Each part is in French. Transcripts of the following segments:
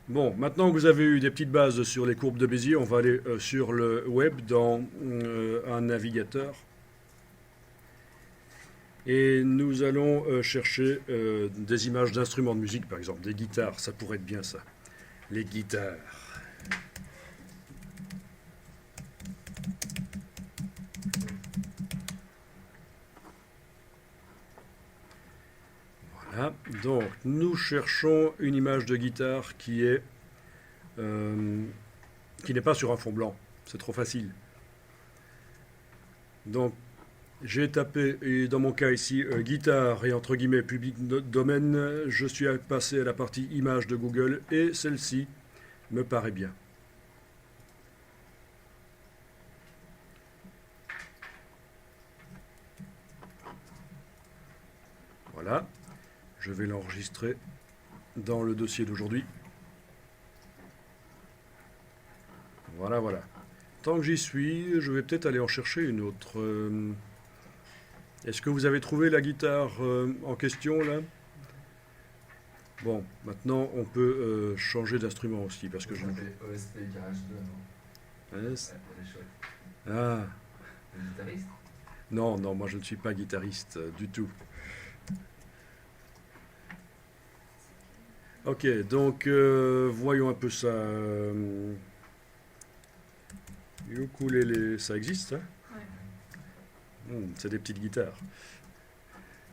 Bon, maintenant que vous avez eu des petites bases sur les courbes de Bézier, on va aller sur le web dans un navigateur. Et nous allons chercher des images d'instruments de musique, par exemple, des guitares, ça pourrait être bien ça. Les guitares. Voilà, donc nous cherchons une image de guitare euh, qui n'est pas sur un fond blanc. C'est trop facile. Donc j'ai tapé, et dans mon cas ici, guitare et entre guillemets public domaine, je suis passé à la partie image de Google et celle-ci me paraît bien. Voilà, je vais l'enregistrer dans le dossier d'aujourd'hui. Voilà, voilà. Tant que j'y suis, je vais peut-être aller en chercher une autre. Est-ce que vous avez trouvé la guitare en question là? Bon, maintenant on peut changer d'instrument aussi parce que Ça je ne fait OSP Garage 2, non? Ouais, Ouais, elle est chouette. ah, Le guitariste? non, non, moi je ne suis pas guitariste du tout. Ok, donc voyons un peu ça. Ukulélé, ça existe, hein? C'est des petites guitares.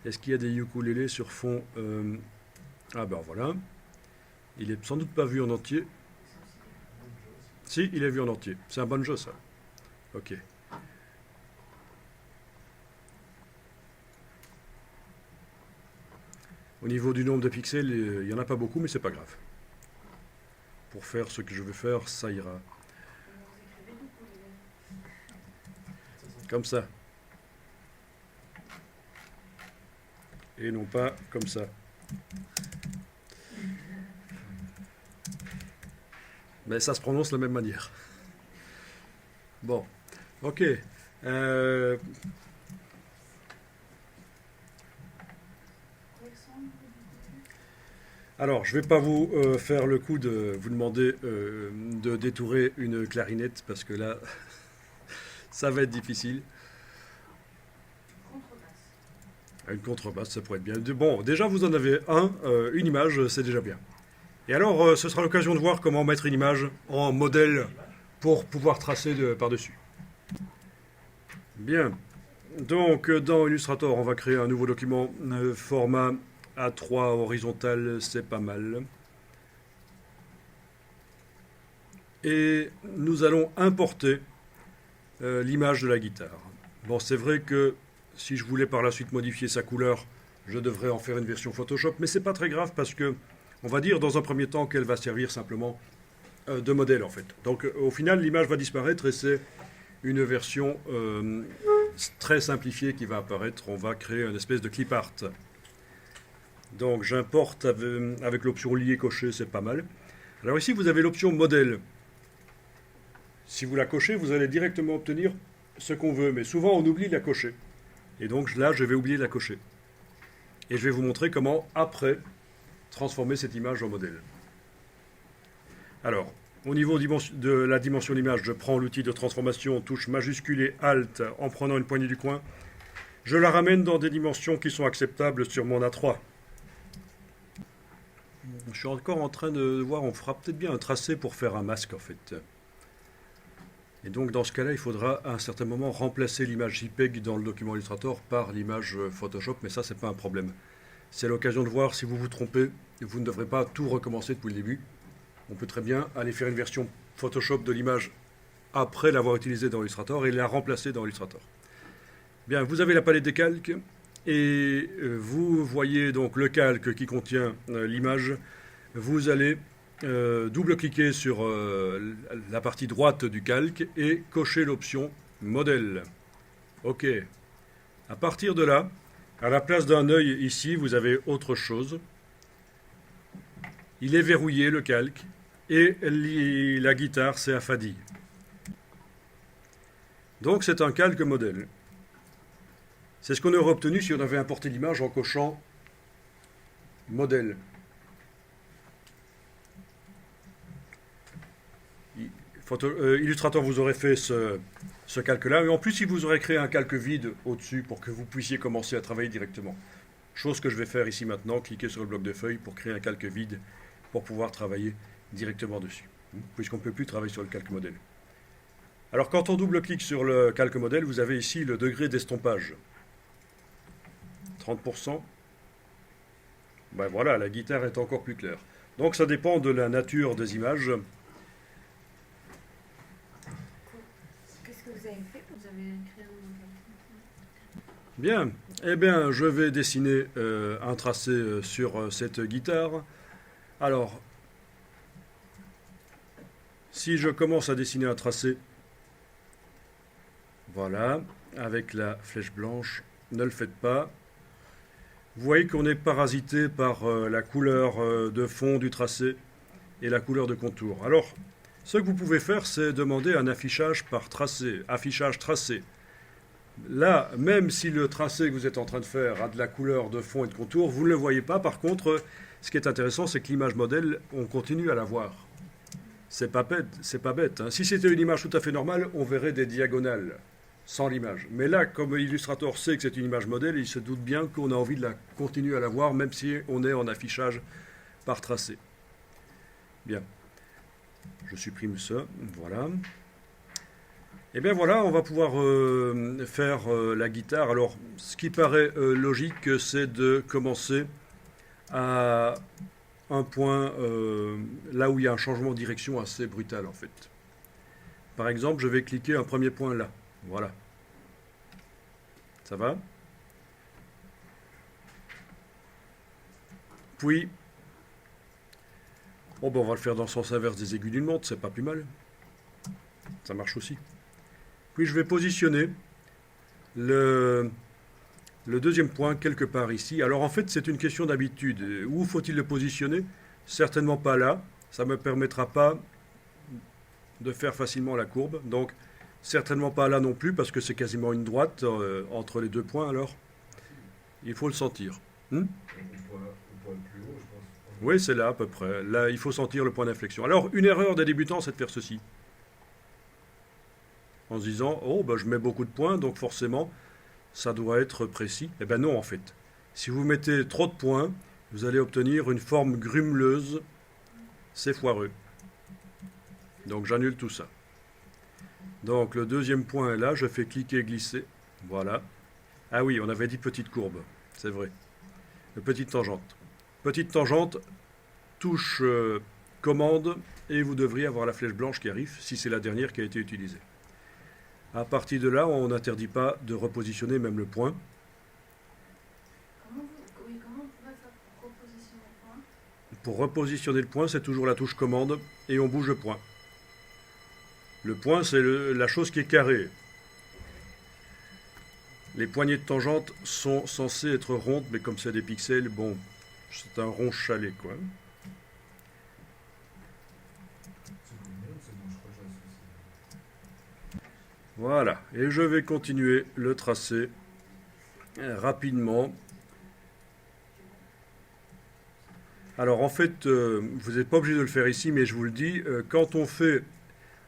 Est-ce qu'il y a des ukulélés sur fond Ah ben voilà. Il est sans doute pas vu en entier. Si, il est vu en entier. C'est un banjo ça. Ok. Au niveau du nombre de pixels, il n'y en a pas beaucoup, mais c'est pas grave. Pour faire ce que je veux faire, ça ira. Comme ça. Et non pas comme ça. Mais ça se prononce de la même manière. Bon. Ok. Euh, Alors, je ne vais pas vous faire le coup de vous demander de détourer une clarinette parce que là, ça va être difficile. Une contrebasse, ça pourrait être bien. Bon, déjà, vous en avez une image, c'est déjà bien. Et alors, ce sera l'occasion de voir comment mettre une image en modèle pour pouvoir tracer par-dessus. Bien. Donc, dans Illustrator, on va créer un nouveau document format A3 horizontal, c'est pas mal. Et nous allons importer l'image de la guitare. Bon, c'est vrai que si je voulais par la suite modifier sa couleur, je devrais en faire une version Photoshop, mais c'est pas très grave parce que on va dire dans un premier temps qu'elle va servir simplement de modèle en fait. Donc au final, l'image va disparaître et c'est une version très simplifiée qui va apparaître. On va créer une espèce de clip art. Donc j'importe avec l'option lier cocher, c'est pas mal. Alors ici, vous avez l'option modèle. Si vous la cochez, vous allez directement obtenir ce qu'on veut, mais souvent on oublie de la cocher. Et donc là, je vais oublier de la cocher. Et je vais vous montrer comment, après, transformer cette image en modèle. Alors, au niveau de la dimension d'image, je prends l'outil de transformation, touche majuscule et Alt en prenant une poignée du coin. Je la ramène dans des dimensions qui sont acceptables sur mon A3. Je suis encore en train de voir, on fera peut-être bien un tracé pour faire un masque en fait. Et donc dans ce cas-là, il faudra à un certain moment remplacer l'image JPEG dans le document Illustrator par l'image Photoshop, mais ça c'est pas un problème. C'est l'occasion de voir si vous vous trompez, vous ne devrez pas tout recommencer depuis le début. On peut très bien aller faire une version Photoshop de l'image après l'avoir utilisée dans Illustrator et la remplacer dans Illustrator. Bien, vous avez la palette des calques et vous voyez donc le calque qui contient l'image. Vous allez double-cliquer sur la partie droite du calque et cocher l'option modèle. OK. À partir de là, à la place d'un œil ici, vous avez autre chose. Il est verrouillé le calque et la guitare c'est à fadille. Donc c'est un calque modèle. C'est ce qu'on aurait obtenu si on avait importé l'image en cochant modèle. Illustrator vous aurait fait ce calque-là. Et en plus, il vous aurait créé un calque vide au-dessus pour que vous puissiez commencer à travailler directement. Chose que je vais faire ici maintenant, cliquer sur le bloc de feuilles pour créer un calque vide pour pouvoir travailler directement dessus. Puisqu'on ne peut plus travailler sur le calque modèle. Alors quand on double-clique sur le calque modèle, vous avez ici le degré d'estompage. 30%. Ben voilà, la guitare est encore plus claire. Donc ça dépend de la nature des images. Qu'est-ce que vous avez fait? Vous avez créé un... Bien, eh bien je vais dessiner un tracé sur cette guitare. Alors, si je commence à dessiner un tracé, voilà, avec la flèche blanche, ne le faites pas. Vous voyez qu'on est parasité par la couleur de fond du tracé et la couleur de contour. Alors, ce que vous pouvez faire, c'est demander un affichage par tracé, affichage tracé. Là, même si le tracé que vous êtes en train de faire a de la couleur de fond et de contour, vous ne le voyez pas. Par contre, ce qui est intéressant, c'est que l'image modèle, on continue à la voir. C'est pas bête. Hein. Si c'était une image tout à fait normale, on verrait des diagonales sans l'image. Mais là, comme l'illustrateur sait que c'est une image modèle, il se doute bien qu'on a envie de la continuer à la voir, même si on est en affichage par tracé. Bien. Je supprime ça. Voilà. Et bien voilà, on va pouvoir faire la guitare. Alors, ce qui paraît logique, c'est de commencer à un point là où il y a un changement de direction assez brutal en fait. Par exemple, je vais cliquer un premier point là. Voilà. Ça va? Puis, bon, ben on va le faire dans le sens inverse des aiguilles d'une montre, c'est pas plus mal. Ça marche aussi. Puis je vais positionner le deuxième point quelque part ici. Alors en fait, c'est une question d'habitude. Où faut-il le positionner? Certainement pas là. Ça ne me permettra pas de faire facilement la courbe. Donc, certainement pas là non plus, parce que c'est quasiment une droite entre les deux points, alors. Il faut le sentir. Au point le plus haut, je pense. Oui, c'est là à peu près. Là, il faut sentir le point d'inflexion. Alors, une erreur des débutants, c'est de faire ceci. En se disant, oh, ben, je mets beaucoup de points, donc forcément, ça doit être précis. Eh bien non, en fait. Si vous mettez trop de points, vous allez obtenir une forme grumeleuse. C'est foireux. Donc j'annule tout ça. Donc le deuxième point est là, je fais cliquer, glisser. Voilà. Ah oui, on avait dit petite courbe. C'est vrai. Petite tangente. Petite tangente, touche commande, et vous devriez avoir la flèche blanche qui arrive, si c'est la dernière qui a été utilisée. À partir de là, on n'interdit pas de repositionner même le point. Comment vous pouvez faire pour repositionner le point? Pour repositionner le point, c'est toujours la touche commande et on bouge le point. Le point, c'est la chose qui est carrée. Les poignées de tangente sont censées être rondes, mais comme c'est des pixels, bon, c'est un rond chalet, quoi. Voilà, et je vais continuer le tracé rapidement. Alors en fait, vous n'êtes pas obligé de le faire ici, mais je vous le dis, quand on fait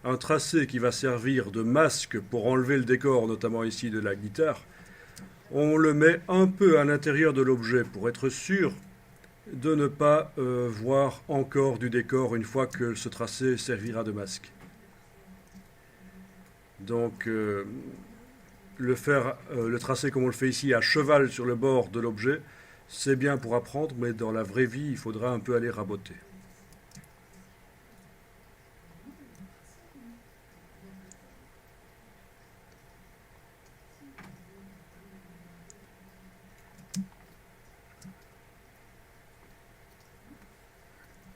un tracé qui va servir de masque pour enlever le décor, notamment ici de la guitare, on le met un peu à l'intérieur de l'objet pour être sûr de ne pas voir encore du décor une fois que ce tracé servira de masque. Donc le tracé comme on le fait ici à cheval sur le bord de l'objet, c'est bien pour apprendre, mais dans la vraie vie, il faudra un peu aller raboter.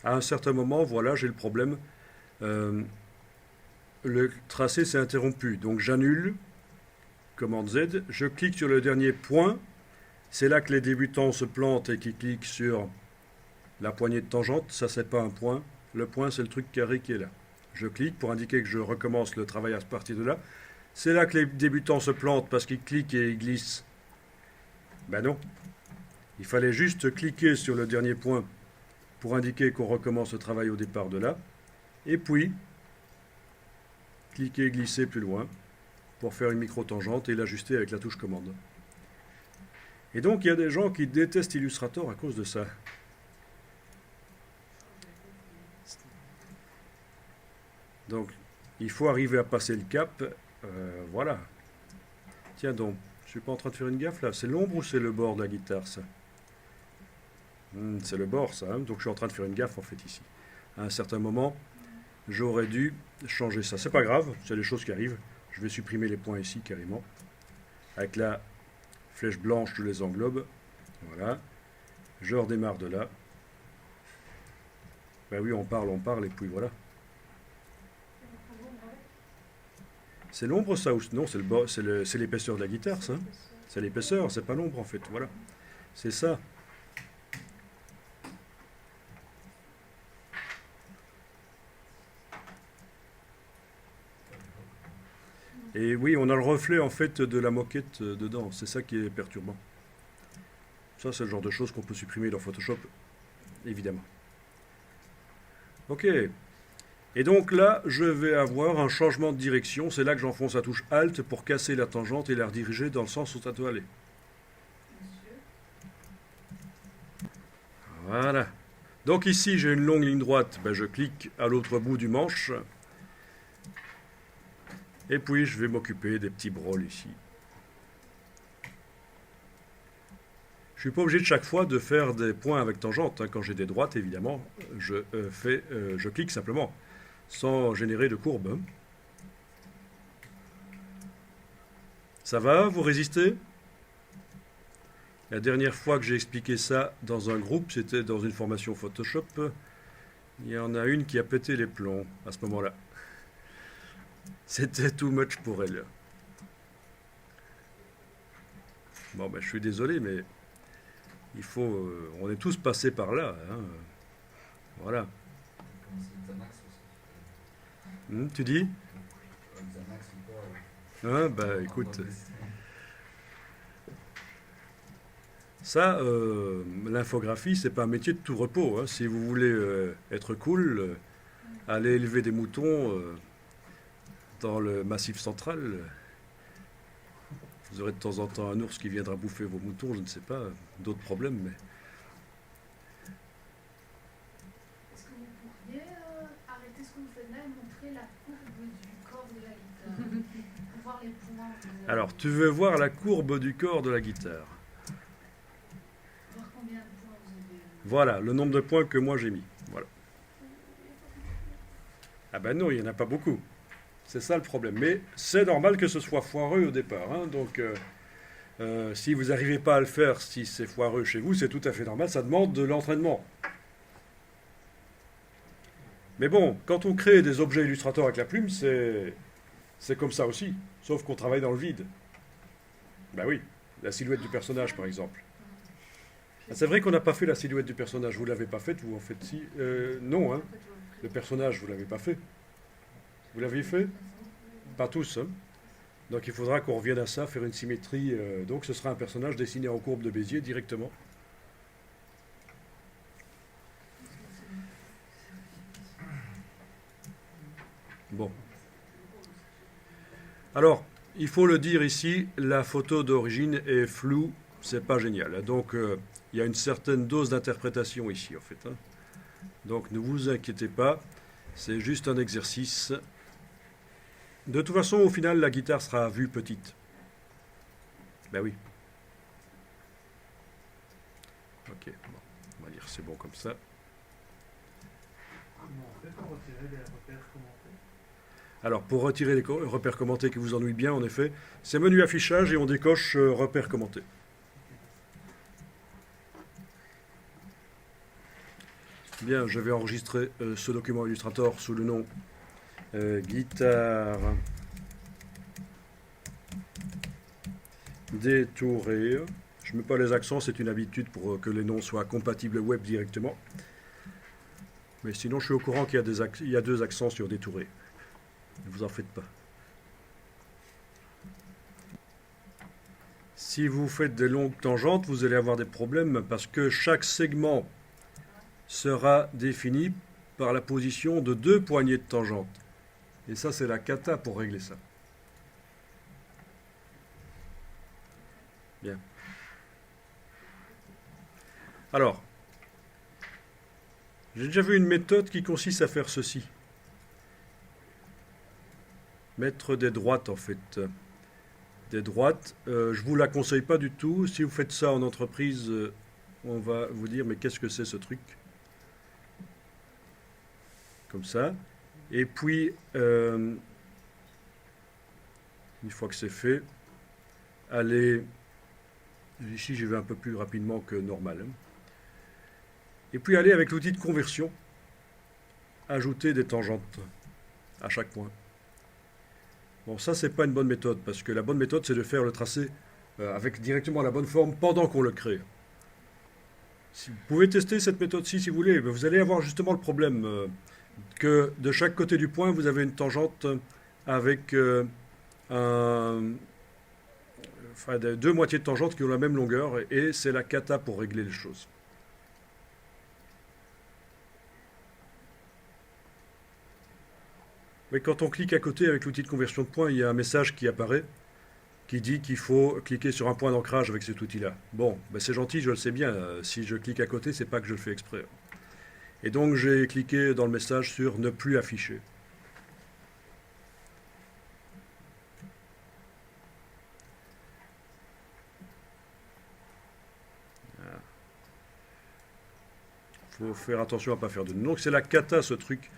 À un certain moment, voilà, j'ai le problème. Le tracé s'est interrompu, donc j'annule, commande Z, je clique sur le dernier point, c'est là que les débutants se plantent et qui cliquent sur la poignée de tangente, ça c'est pas un point, le point c'est le truc carré qui est là. Je clique pour indiquer que je recommence le travail à partir de là, c'est là que les débutants se plantent parce qu'ils cliquent et ils glissent. Ben non, il fallait juste cliquer sur le dernier point pour indiquer qu'on recommence le travail au départ de là, et puis cliquer et glisser plus loin pour faire une micro-tangente et l'ajuster avec la touche commande. Et donc il y a des gens qui détestent Illustrator à cause de ça. Donc il faut arriver à passer le cap. Voilà. Tiens donc, je suis pas en train de faire une gaffe là. C'est l'ombre ou c'est le bord de la guitare ça? C'est le bord ça, hein. Donc je suis en train de faire une gaffe en fait ici. À un certain moment, j'aurais dû changer ça. C'est pas grave, c'est des choses qui arrivent. Je vais supprimer les points ici carrément. Avec la flèche blanche, je les englobe. Voilà. Je redémarre de là. Ben oui, on parle, et puis voilà. C'est l'ombre ça ou non? C'est l'épaisseur de la guitare ça. C'est l'épaisseur, c'est pas l'ombre en fait. Voilà. C'est ça. Et oui, on a le reflet en fait de la moquette dedans. C'est ça qui est perturbant. Ça, c'est le genre de choses qu'on peut supprimer dans Photoshop, évidemment. Ok. Et donc là, je vais avoir un changement de direction. C'est là que j'enfonce la touche Alt pour casser la tangente et la rediriger dans le sens où ça doit aller. Voilà. Donc ici, j'ai une longue ligne droite. Ben, je clique à l'autre bout du manche. Et puis, je vais m'occuper des petits brols ici. Je ne suis pas obligé de chaque fois de faire des points avec tangente. Hein. Quand j'ai des droites, évidemment, je clique simplement, sans générer de courbe. Hein. Ça va, vous résistez? La dernière fois que j'ai expliqué ça dans un groupe, c'était dans une formation Photoshop. Il y en a une qui a pété les plombs à ce moment-là. C'était too much pour elle. Bon, ben, je suis désolé, mais il faut... on est tous passés par là. Hein. Voilà. Tu dis? Hein, ben, écoute... Ça, l'infographie, c'est pas un métier de tout repos. Hein. Si vous voulez être cool, allez élever des moutons... dans le massif central, vous aurez de temps en temps un ours qui viendra bouffer vos moutons, je ne sais pas, d'autres problèmes, mais... Est-ce que vous pourriez arrêter ce que vous faites là et montrer la courbe du corps de la guitare pour voir les points? Alors, tu veux voir la courbe du corps de la guitare? Voir combien de points vous avez... Voilà, le nombre de points que moi j'ai mis. Voilà. Ah ben non, il n'y en a pas beaucoup. C'est ça le problème. Mais c'est normal que ce soit foireux au départ. Hein. Donc, si vous n'arrivez pas à le faire, si c'est foireux chez vous, c'est tout à fait normal. Ça demande de l'entraînement. Mais bon, quand on crée des objets Illustrator avec la plume, c'est comme ça aussi. Sauf qu'on travaille dans le vide. Ben oui, la silhouette du personnage, par exemple. Ah, c'est vrai qu'on n'a pas fait la silhouette du personnage. Vous ne l'avez pas faite, vous en faites si. Non, hein. Le personnage, vous ne l'avez pas fait. Vous l'avez fait? Pas tous. Hein. Donc il faudra qu'on revienne à ça, faire une symétrie. Donc ce sera un personnage dessiné en courbe de Bézier directement. Bon. Alors, il faut le dire ici, la photo d'origine est floue, c'est pas génial. Donc il y a une certaine dose d'interprétation ici en fait. Hein. Donc ne vous inquiétez pas, c'est juste un exercice. De toute façon, au final, la guitare sera vue petite. Ben oui. Ok, bon, on va dire c'est bon comme ça. Comment on fait pour retirer les repères commentés? Alors, pour retirer les repères commentés qui vous ennuient bien, en effet, c'est menu affichage et on décoche repères commentés. Bien, je vais enregistrer ce document Illustrator sous le nom guitare détourée. Je ne mets pas les accents, c'est une habitude pour que les noms soient compatibles web directement. Mais sinon, je suis au courant qu'il y a deux accents sur détouré. Ne vous en faites pas. Si vous faites des longues tangentes, vous allez avoir des problèmes parce que chaque segment sera défini par la position de deux poignées de tangente. Et ça, c'est la cata pour régler ça. Bien. Alors, j'ai déjà vu une méthode qui consiste à faire ceci. Mettre des droites, en fait. Des droites. Je ne vous la conseille pas du tout. Si vous faites ça en entreprise, on va vous dire, mais qu'est-ce que c'est ce truc? Comme ça. Et puis, une fois que c'est fait, allez... Ici, j'y vais un peu plus rapidement que normal. Hein. Et puis, allez avec l'outil de conversion, ajouter des tangentes à chaque point. Bon, ça, c'est pas une bonne méthode, parce que la bonne méthode, c'est de faire le tracé avec directement la bonne forme pendant qu'on le crée. Si vous pouvez tester cette méthode-ci si vous voulez, mais vous allez avoir justement le problème que de chaque côté du point, vous avez une tangente avec deux moitiés de tangente qui ont la même longueur, et c'est la cata pour régler les choses. Mais quand on clique à côté avec l'outil de conversion de points, il y a un message qui apparaît qui dit qu'il faut cliquer sur un point d'ancrage avec cet outil-là. Bon, ben c'est gentil, je le sais bien. Si je clique à côté, c'est pas que je le fais exprès. Et donc j'ai cliqué dans le message sur ne plus afficher. Il faut faire attention à ne pas faire de... Donc c'est la cata ce truc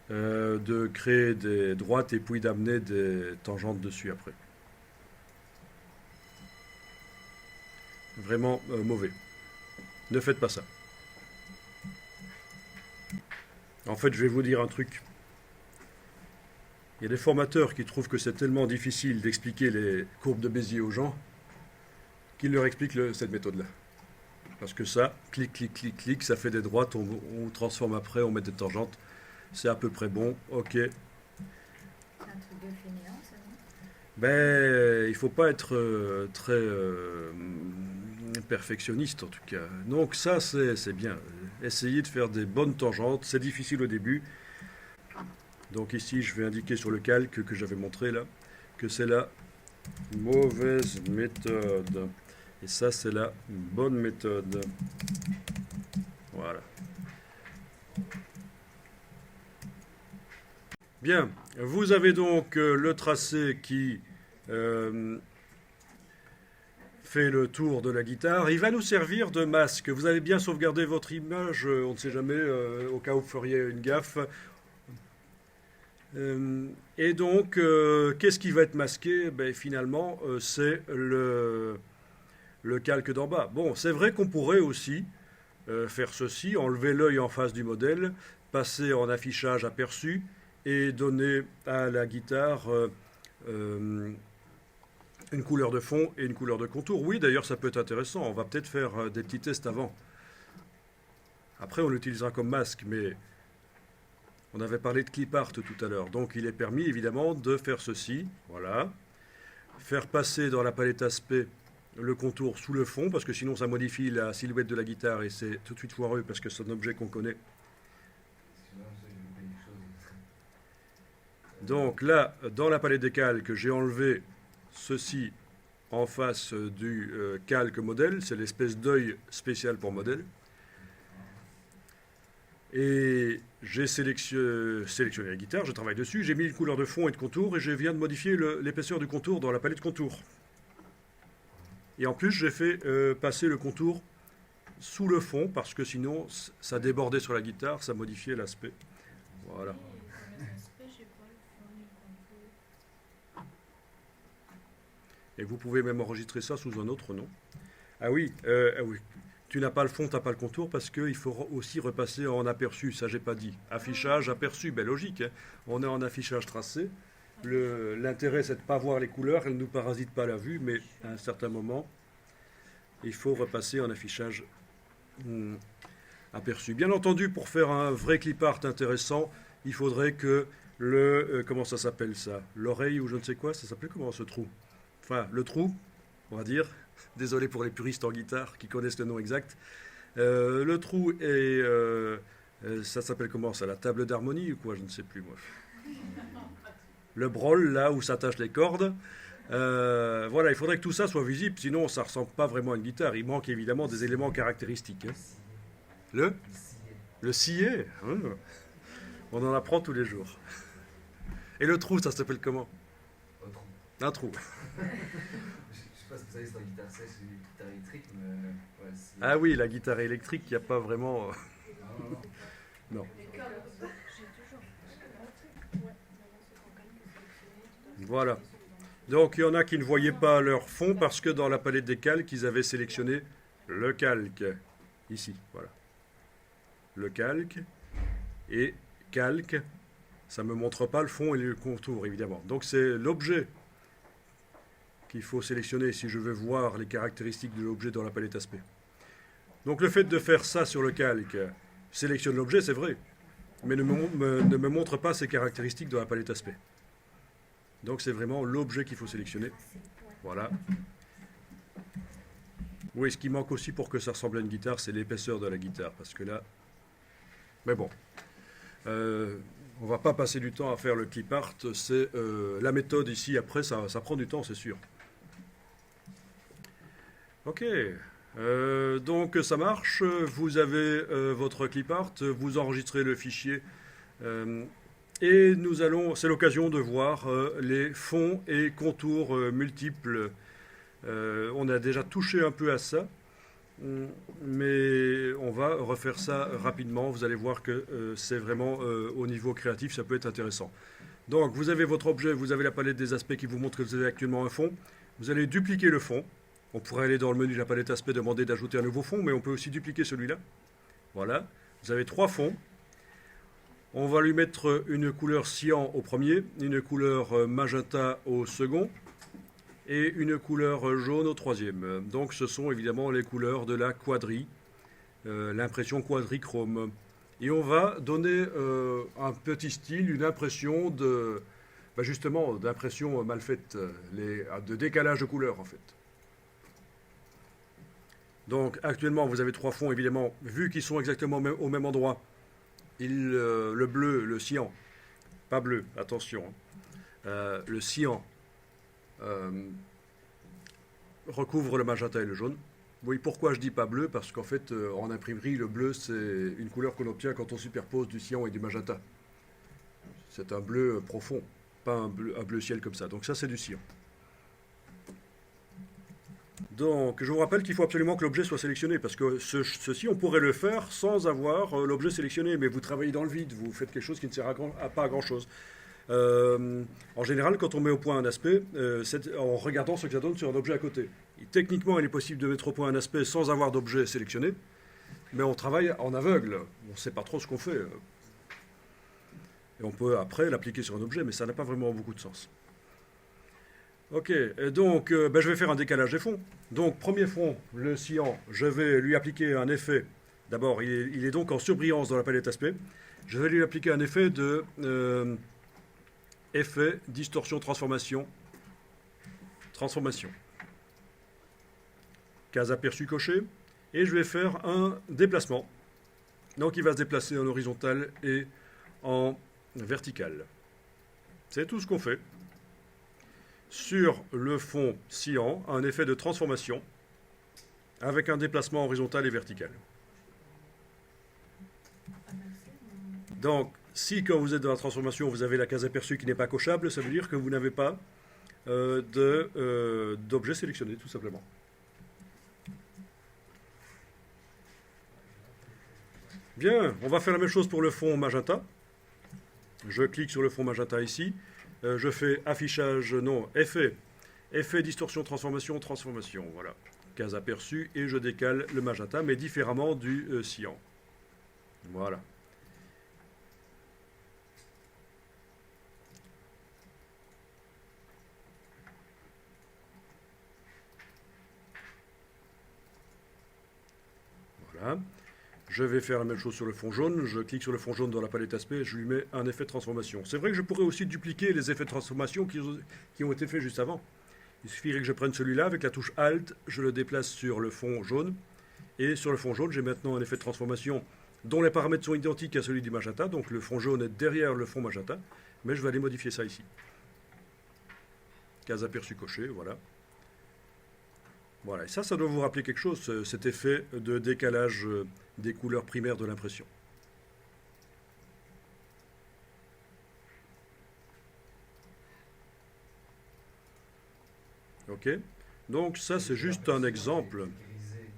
de créer des droites et puis d'amener des tangentes dessus après. Vraiment mauvais. Ne faites pas ça. En fait, je vais vous dire un truc. Il y a des formateurs qui trouvent que c'est tellement difficile d'expliquer les courbes de Bézier aux gens qu'ils leur expliquent cette méthode-là. Parce que ça, clic, clic, clic, clic, ça fait des droites, on transforme après, on met des tangentes. C'est à peu près bon, ok. C'est un truc de fainéant, ça, non? Ben, il ne faut pas être très perfectionniste en tout cas. Donc ça, c'est bien. Essayez de faire des bonnes tangentes. C'est difficile au début. Donc ici, je vais indiquer sur le calque que j'avais montré là, que c'est la mauvaise méthode. Et ça, c'est la bonne méthode. Voilà. Bien, vous avez donc le tracé qui fait le tour de la guitare. Il va nous servir de masque. Vous avez bien sauvegardé votre image, on ne sait jamais, au cas où vous feriez une gaffe. Et donc, qu'est-ce qui va être masqué? Ben, finalement, c'est le calque d'en bas. Bon, c'est vrai qu'on pourrait aussi faire ceci, enlever l'œil en face du modèle, passer en affichage aperçu, et donner à la guitare une couleur de fond et une couleur de contour. Oui, d'ailleurs, ça peut être intéressant. On va peut-être faire des petits tests avant. Après, on l'utilisera comme masque, mais on avait parlé de clip art tout à l'heure. Donc, il est permis, évidemment, de faire ceci. Voilà. Faire passer dans la palette aspect le contour sous le fond, parce que sinon, ça modifie la silhouette de la guitare et c'est tout de suite foireux, parce que c'est un objet qu'on connaît. Donc là, dans la palette des calques, j'ai enlevé ceci en face du calque modèle. C'est l'espèce d'œil spécial pour modèle. Et j'ai sélectionné la guitare, je travaille dessus. J'ai mis une couleur de fond et de contour et je viens de modifier l'épaisseur du contour dans la palette contour. Et en plus, j'ai fait passer le contour sous le fond parce que sinon, ça débordait sur la guitare, ça modifiait l'aspect. Voilà. Et vous pouvez même enregistrer ça sous un autre nom. Ah oui, oui. Tu n'as pas le fond, tu n'as pas le contour, parce qu'il faut aussi repasser en aperçu, ça j'ai pas dit. Affichage, aperçu, ben logique, hein. On est en affichage tracé. L'intérêt, c'est de ne pas voir les couleurs, elles ne nous parasitent pas la vue, mais à un certain moment, il faut repasser en affichage aperçu. Bien entendu, pour faire un vrai clip art intéressant, il faudrait que comment ça s'appelle ça? L'oreille ou je ne sais quoi, ça s'appelle comment ce trou? Enfin, le trou, on va dire. Désolé pour les puristes en guitare qui connaissent le nom exact. Le trou est... ça s'appelle comment ça? La table d'harmonie ou quoi? Je ne sais plus, moi. le brol, là où s'attachent les cordes. Voilà, il faudrait que tout ça soit visible, sinon ça ne ressemble pas vraiment à une guitare. Il manque évidemment des éléments caractéristiques. Hein. Le Le sillet. Hein. On en apprend tous les jours. Et le trou, ça s'appelle comment? Un trou. Un trou. Je sais pas si vous savez, c'est une guitare sèche, c'est une guitare électrique, mais ouais, c'est... Ah oui, la guitare électrique, il n'y a pas vraiment... Non. J'ai toujours. Ouais. Voilà. Donc il y en a qui ne voyaient pas leur fond parce que dans la palette des calques, ils avaient sélectionné le calque. Ici, voilà. Le calque et calque. Ça ne me montre pas le fond et le contour, évidemment. Donc c'est l'objet qu'il faut sélectionner si je veux voir les caractéristiques de l'objet dans la palette aspect. Donc le fait de faire ça sur le calque sélectionne l'objet, c'est vrai, mais ne me montre pas ses caractéristiques dans la palette aspect. Donc c'est vraiment l'objet qu'il faut sélectionner. Voilà. Oui, ce qui manque aussi pour que ça ressemble à une guitare, c'est l'épaisseur de la guitare, parce que là... Mais bon. On va pas passer du temps à faire le clip art, c'est la méthode ici, après ça prend du temps, c'est sûr. Ok, donc ça marche, vous avez votre clip art, vous enregistrez le fichier et nous allons, c'est l'occasion de voir les fonds et contours multiples. On a déjà touché un peu à ça. Mais on va refaire ça rapidement. Vous allez voir que c'est vraiment au niveau créatif, ça peut être intéressant. Donc vous avez votre objet, vous avez la palette des aspects qui vous montre que vous avez actuellement un fond. Vous allez dupliquer le fond. On pourrait aller dans le menu de la palette aspect, demander d'ajouter un nouveau fond, mais on peut aussi dupliquer celui-là. Voilà. Vous avez 3 fonds. On va lui mettre une couleur cyan au premier, une couleur magenta au second, et une couleur jaune au troisième. Donc ce sont évidemment les couleurs de la quadri, l'impression quadrichrome. Et on va donner un petit style, une impression de, justement, d'impression mal faite, de décalage de couleurs en fait. Donc actuellement vous avez 3 fonds évidemment, vu qu'ils sont exactement au même endroit. Le bleu, le cyan, pas bleu, attention, le cyan recouvre le magenta et le jaune. Oui, pourquoi je dis pas bleu? Parce qu'en fait, en imprimerie, le bleu, c'est une couleur qu'on obtient quand on superpose du cyan et du magenta. C'est un bleu profond, pas un bleu ciel comme ça. Donc ça, c'est du cyan. Donc, je vous rappelle qu'il faut absolument que l'objet soit sélectionné, parce que ceci, on pourrait le faire sans avoir l'objet sélectionné, mais vous travaillez dans le vide, vous faites quelque chose qui ne sert pas à grand-chose. En général, quand on met au point un aspect, c'est en regardant ce que ça donne sur un objet à côté. Et techniquement, il est possible de mettre au point un aspect sans avoir d'objet sélectionné, mais on travaille en aveugle. On ne sait pas trop ce qu'on fait. Et on peut après l'appliquer sur un objet, mais ça n'a pas vraiment beaucoup de sens. Ok, et donc je vais faire un décalage des fonds. Donc premier fond, le cyan, je vais lui appliquer un effet. D'abord, il est donc en surbrillance dans la palette aspect. Je vais lui appliquer un effet de... effet, distorsion, transformation. Transformation. Case aperçue cochée. Et je vais faire un déplacement. Donc il va se déplacer en horizontal et en vertical. C'est tout ce qu'on fait. Sur le fond cyan, un effet de transformation avec un déplacement horizontal et vertical. Donc, si quand vous êtes dans la transformation, vous avez la case aperçue qui n'est pas cochable, ça veut dire que vous n'avez pas d'objet sélectionné, tout simplement. Bien, on va faire la même chose pour le fond magenta. Je clique sur le fond magenta ici. Je fais affichage, non, effet, distorsion, transformation, voilà. Case aperçue, et je décale le magenta, mais différemment du cyan. Voilà. Voilà. Je vais faire la même chose sur le fond jaune. Je clique sur le fond jaune dans la palette aspect et je lui mets un effet de transformation. C'est vrai que je pourrais aussi dupliquer les effets de transformation qui ont été faits juste avant. Il suffirait que je prenne celui-là avec la touche Alt, je le déplace sur le fond jaune. Et sur le fond jaune, j'ai maintenant un effet de transformation dont les paramètres sont identiques à celui du magenta. Donc le fond jaune est derrière le fond magenta. Mais je vais aller modifier ça ici. Case aperçu coché, voilà. Voilà, et ça doit vous rappeler quelque chose, cet effet de décalage des couleurs primaires de l'impression. Ok? Donc ça, c'est juste un exemple. Grisé.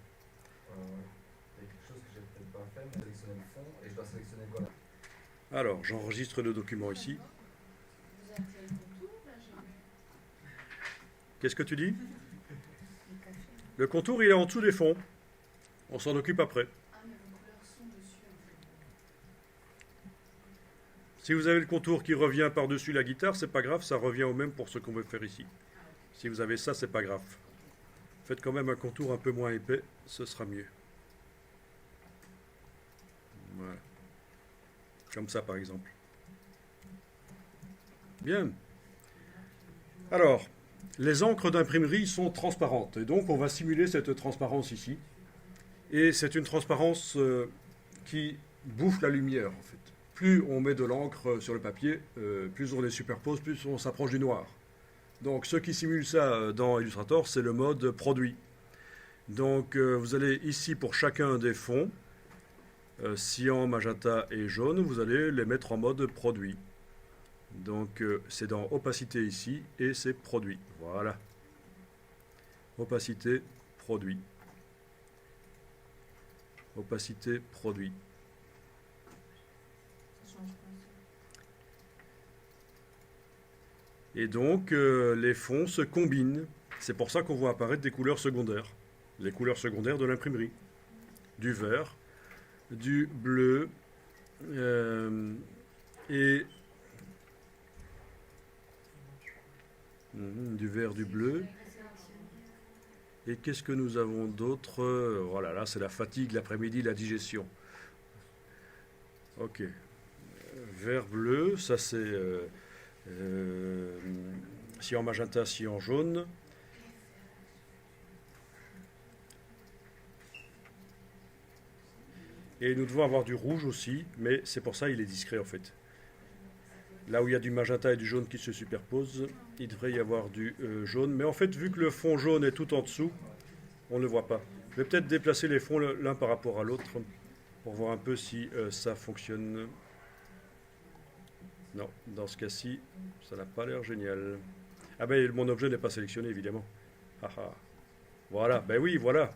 Il y a quelque chose que j'ai peut-être pas fait, mais sélectionner le fond et je dois sélectionner quoi là? Alors, j'enregistre le document ici. Vous avez fait le contour, là, j'ai vu. Qu'est-ce que tu dis? Il est caché. Le contour, il est en dessous des fonds. On s'en occupe après. Ah, mais vos couleurs sont dessus, en fait. Si vous avez le contour qui revient par-dessus la guitare, c'est pas grave, ça revient au même pour ce qu'on veut faire ici. Si vous avez ça, c'est pas grave. Faites quand même un contour un peu moins épais, ce sera mieux. Voilà. Comme ça, par exemple. Bien. Alors, les encres d'imprimerie sont transparentes. Et donc, on va simuler cette transparence ici. Et c'est une transparence qui bouffe la lumière, en fait. Plus on met de l'encre sur le papier, plus on les superpose, plus on s'approche du noir. Donc, ceux qui simulent ça dans Illustrator, c'est le mode produit. Donc, vous allez ici pour chacun des fonds, cyan, magenta et jaune, vous allez les mettre en mode produit. Donc, c'est dans opacité ici et c'est produit. Voilà. Opacité, produit. Opacité, produit. Ça change pas. Et donc, les fonds se combinent. C'est pour ça qu'on voit apparaître des couleurs secondaires. Les couleurs secondaires de l'imprimerie. Du vert, du bleu et du vert, du bleu. Et qu'est-ce que nous avons d'autre? Voilà, là c'est la fatigue l'après-midi, la digestion. Ok. Vert, bleu, ça c'est cyan magenta, cyan jaune. Et nous devons avoir du rouge aussi, mais c'est pour ça il est discret en fait. Là où il y a du magenta et du jaune qui se superposent, il devrait y avoir du jaune. Mais en fait, vu que le fond jaune est tout en dessous, on ne le voit pas. Je vais peut-être déplacer les fonds l'un par rapport à l'autre pour voir un peu si ça fonctionne. Non, dans ce cas-ci, ça n'a pas l'air génial. Ah ben, mon objet n'est pas sélectionné, évidemment. Ah, ah. Voilà, ben oui, voilà.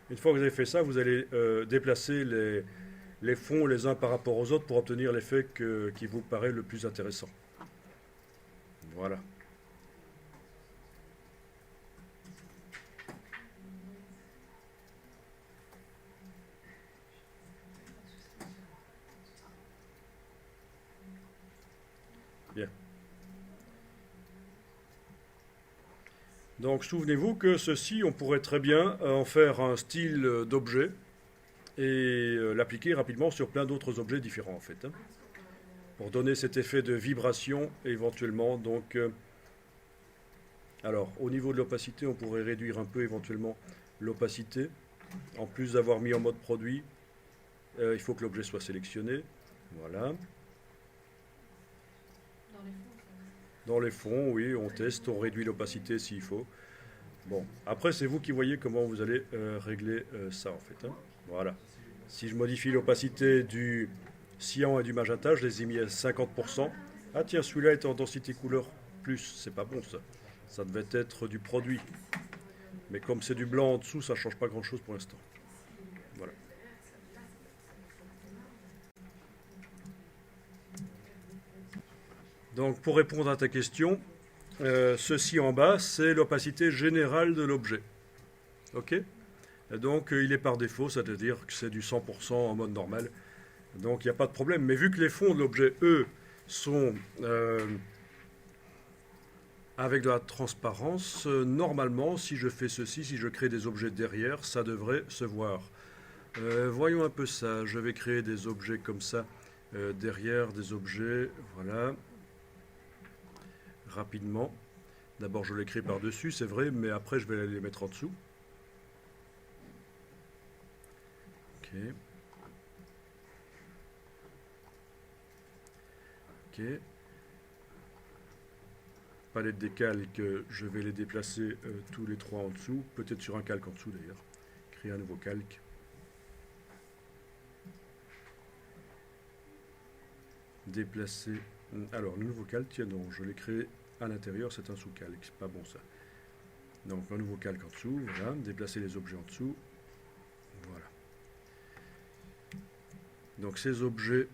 Une fois que vous avez fait ça, vous allez déplacer les fonds les uns par rapport aux autres pour obtenir l'effet qui vous paraît le plus intéressant. Voilà. Bien. Donc souvenez-vous que ceci, on pourrait très bien en faire un style d'objet et l'appliquer rapidement sur plein d'autres objets différents en fait. Hein, pour donner cet effet de vibration éventuellement. Donc, alors au niveau de l'opacité, on pourrait réduire un peu éventuellement l'opacité. En plus d'avoir mis en mode produit, il faut que l'objet soit sélectionné. Voilà. Dans les fonds, oui, on teste, on réduit l'opacité s'il faut. Bon, après, c'est vous qui voyez comment vous allez régler ça, en fait. Hein. Voilà. Si je modifie l'opacité du cyan et du magenta, je les ai mis à 50%. Ah tiens, celui-là est en densité couleur plus. C'est pas bon, ça. Ça devait être du produit. Mais comme c'est du blanc en dessous, ça ne change pas grand-chose pour l'instant. Voilà. Donc, pour répondre à ta question, ceci en bas, c'est l'opacité générale de l'objet. OK ? Et donc, il est par défaut, c'est-à-dire que c'est du 100% en mode normal. Donc, il n'y a pas de problème. Mais vu que les fonds de l'objet, eux, sont avec de la transparence, normalement, si je fais ceci, si je crée des objets derrière, ça devrait se voir. Voyons un peu ça. Je vais créer des objets comme ça, derrière des objets, voilà. Rapidement. D'abord, je les crée par-dessus, c'est vrai, mais après, je vais les mettre en dessous. Ok. Ok. palette des calques, je vais les déplacer tous les 3 en dessous, peut-être sur un calque en dessous d'ailleurs. Créer un nouveau calque. Déplacer. Alors, le nouveau calque, tiens non, je l'ai créé à l'intérieur, c'est un sous-calque, c'est pas bon ça. Donc, un nouveau calque en dessous, voilà, déplacer les objets en dessous. Voilà. Donc, ces objets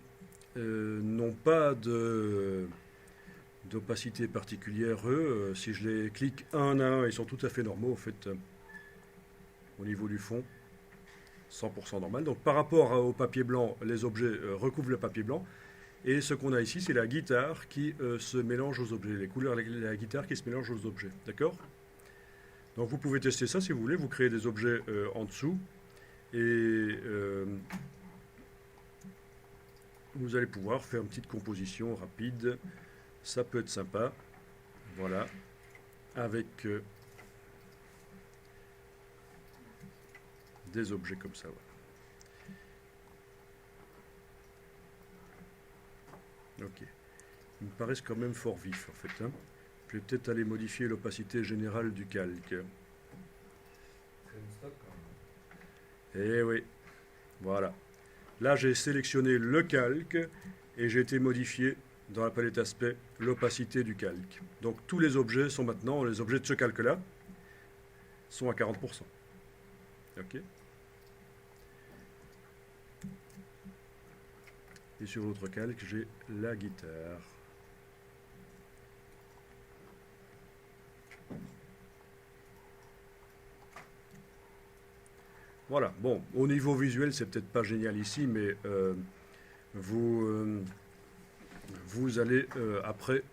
n'ont pas d'opacité particulière, eux. Si je les clique un à un, ils sont tout à fait normaux, en fait, au niveau du fond. 100% normal. Donc, par rapport au papier blanc, les objets recouvrent le papier blanc. Et ce qu'on a ici, c'est la guitare qui se mélange aux objets. Les couleurs de la guitare qui se mélangent aux objets. D'accord? Donc vous pouvez tester ça si vous voulez. Vous créez des objets en dessous. Et vous allez pouvoir faire une petite composition rapide. Ça peut être sympa. Voilà. Avec des objets comme ça. Voilà. Ok. Ils me paraissent quand même fort vifs en fait. Hein. Je vais peut-être aller modifier l'opacité générale du calque. C'est une stock quand même. Eh oui. Voilà. Là, j'ai sélectionné le calque et j'ai été modifié dans la palette aspect l'opacité du calque. Donc tous les objets sont maintenant, les objets de ce calque-là, sont à 40%. Ok. Et sur l'autre calque, j'ai la guitare. Voilà, bon, au niveau visuel, c'est peut-être pas génial ici, mais vous allez après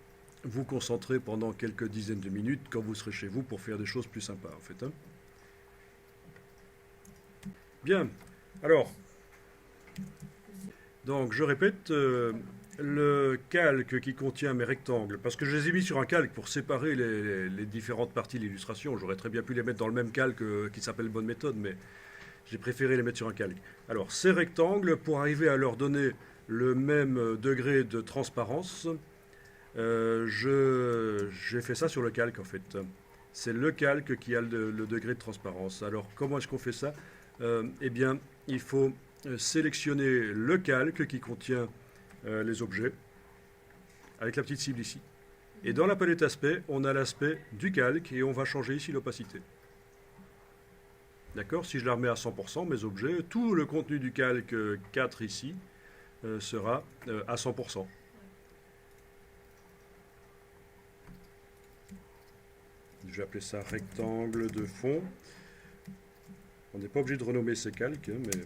vous concentrer pendant quelques dizaines de minutes quand vous serez chez vous pour faire des choses plus sympas, en fait. Hein. Bien, alors... Donc, je répète, le calque qui contient mes rectangles, parce que je les ai mis sur un calque pour séparer les différentes parties de l'illustration. J'aurais très bien pu les mettre dans le même calque qui s'appelle Bonne Méthode, mais j'ai préféré les mettre sur un calque. Alors, ces rectangles, pour arriver à leur donner le même degré de transparence, j'ai fait ça sur le calque, en fait. C'est le calque qui a le degré de transparence. Alors, comment est-ce qu'on fait ça? Eh bien, il faut... sélectionner le calque qui contient les objets avec la petite cible ici. Et dans la palette aspect, on a l'aspect du calque et on va changer ici l'opacité. D'accord? Si je la remets à 100%, mes objets, tout le contenu du calque 4 ici sera à 100%. Je vais appeler ça rectangle de fond. On n'est pas obligé de renommer ces calques, hein, mais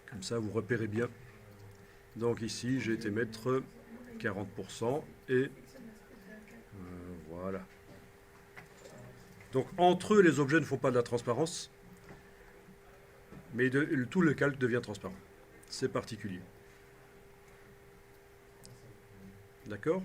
comme ça vous repérez bien. Donc ici, j'ai été mettre 40% et voilà. Donc entre eux, les objets ne font pas de la transparence, mais tout le calque devient transparent. C'est particulier. D'accord ?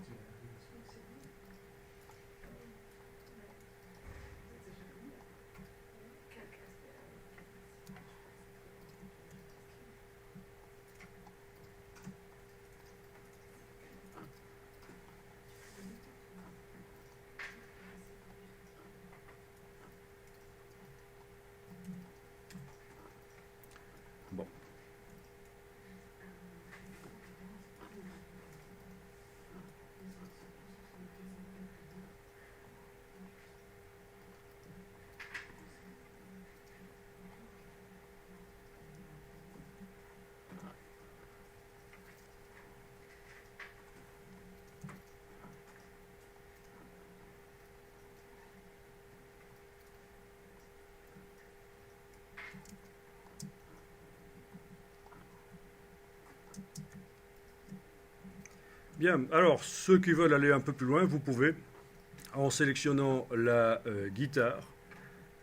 Bon. Bien, alors ceux qui veulent aller un peu plus loin, vous pouvez, en sélectionnant la guitare,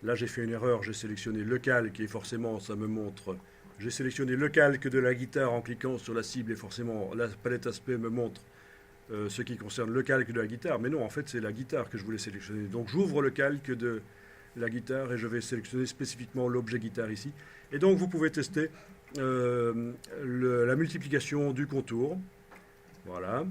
là j'ai fait une erreur, j'ai sélectionné le calque et forcément ça me montre, j'ai sélectionné le calque de la guitare en cliquant sur la cible et forcément la palette aspect me montre ce qui concerne le calque de la guitare, mais non, en fait c'est la guitare que je voulais sélectionner. Donc j'ouvre le calque de la guitare et je vais sélectionner spécifiquement l'objet guitare ici. Et donc vous pouvez tester la multiplication du contour. Voilà.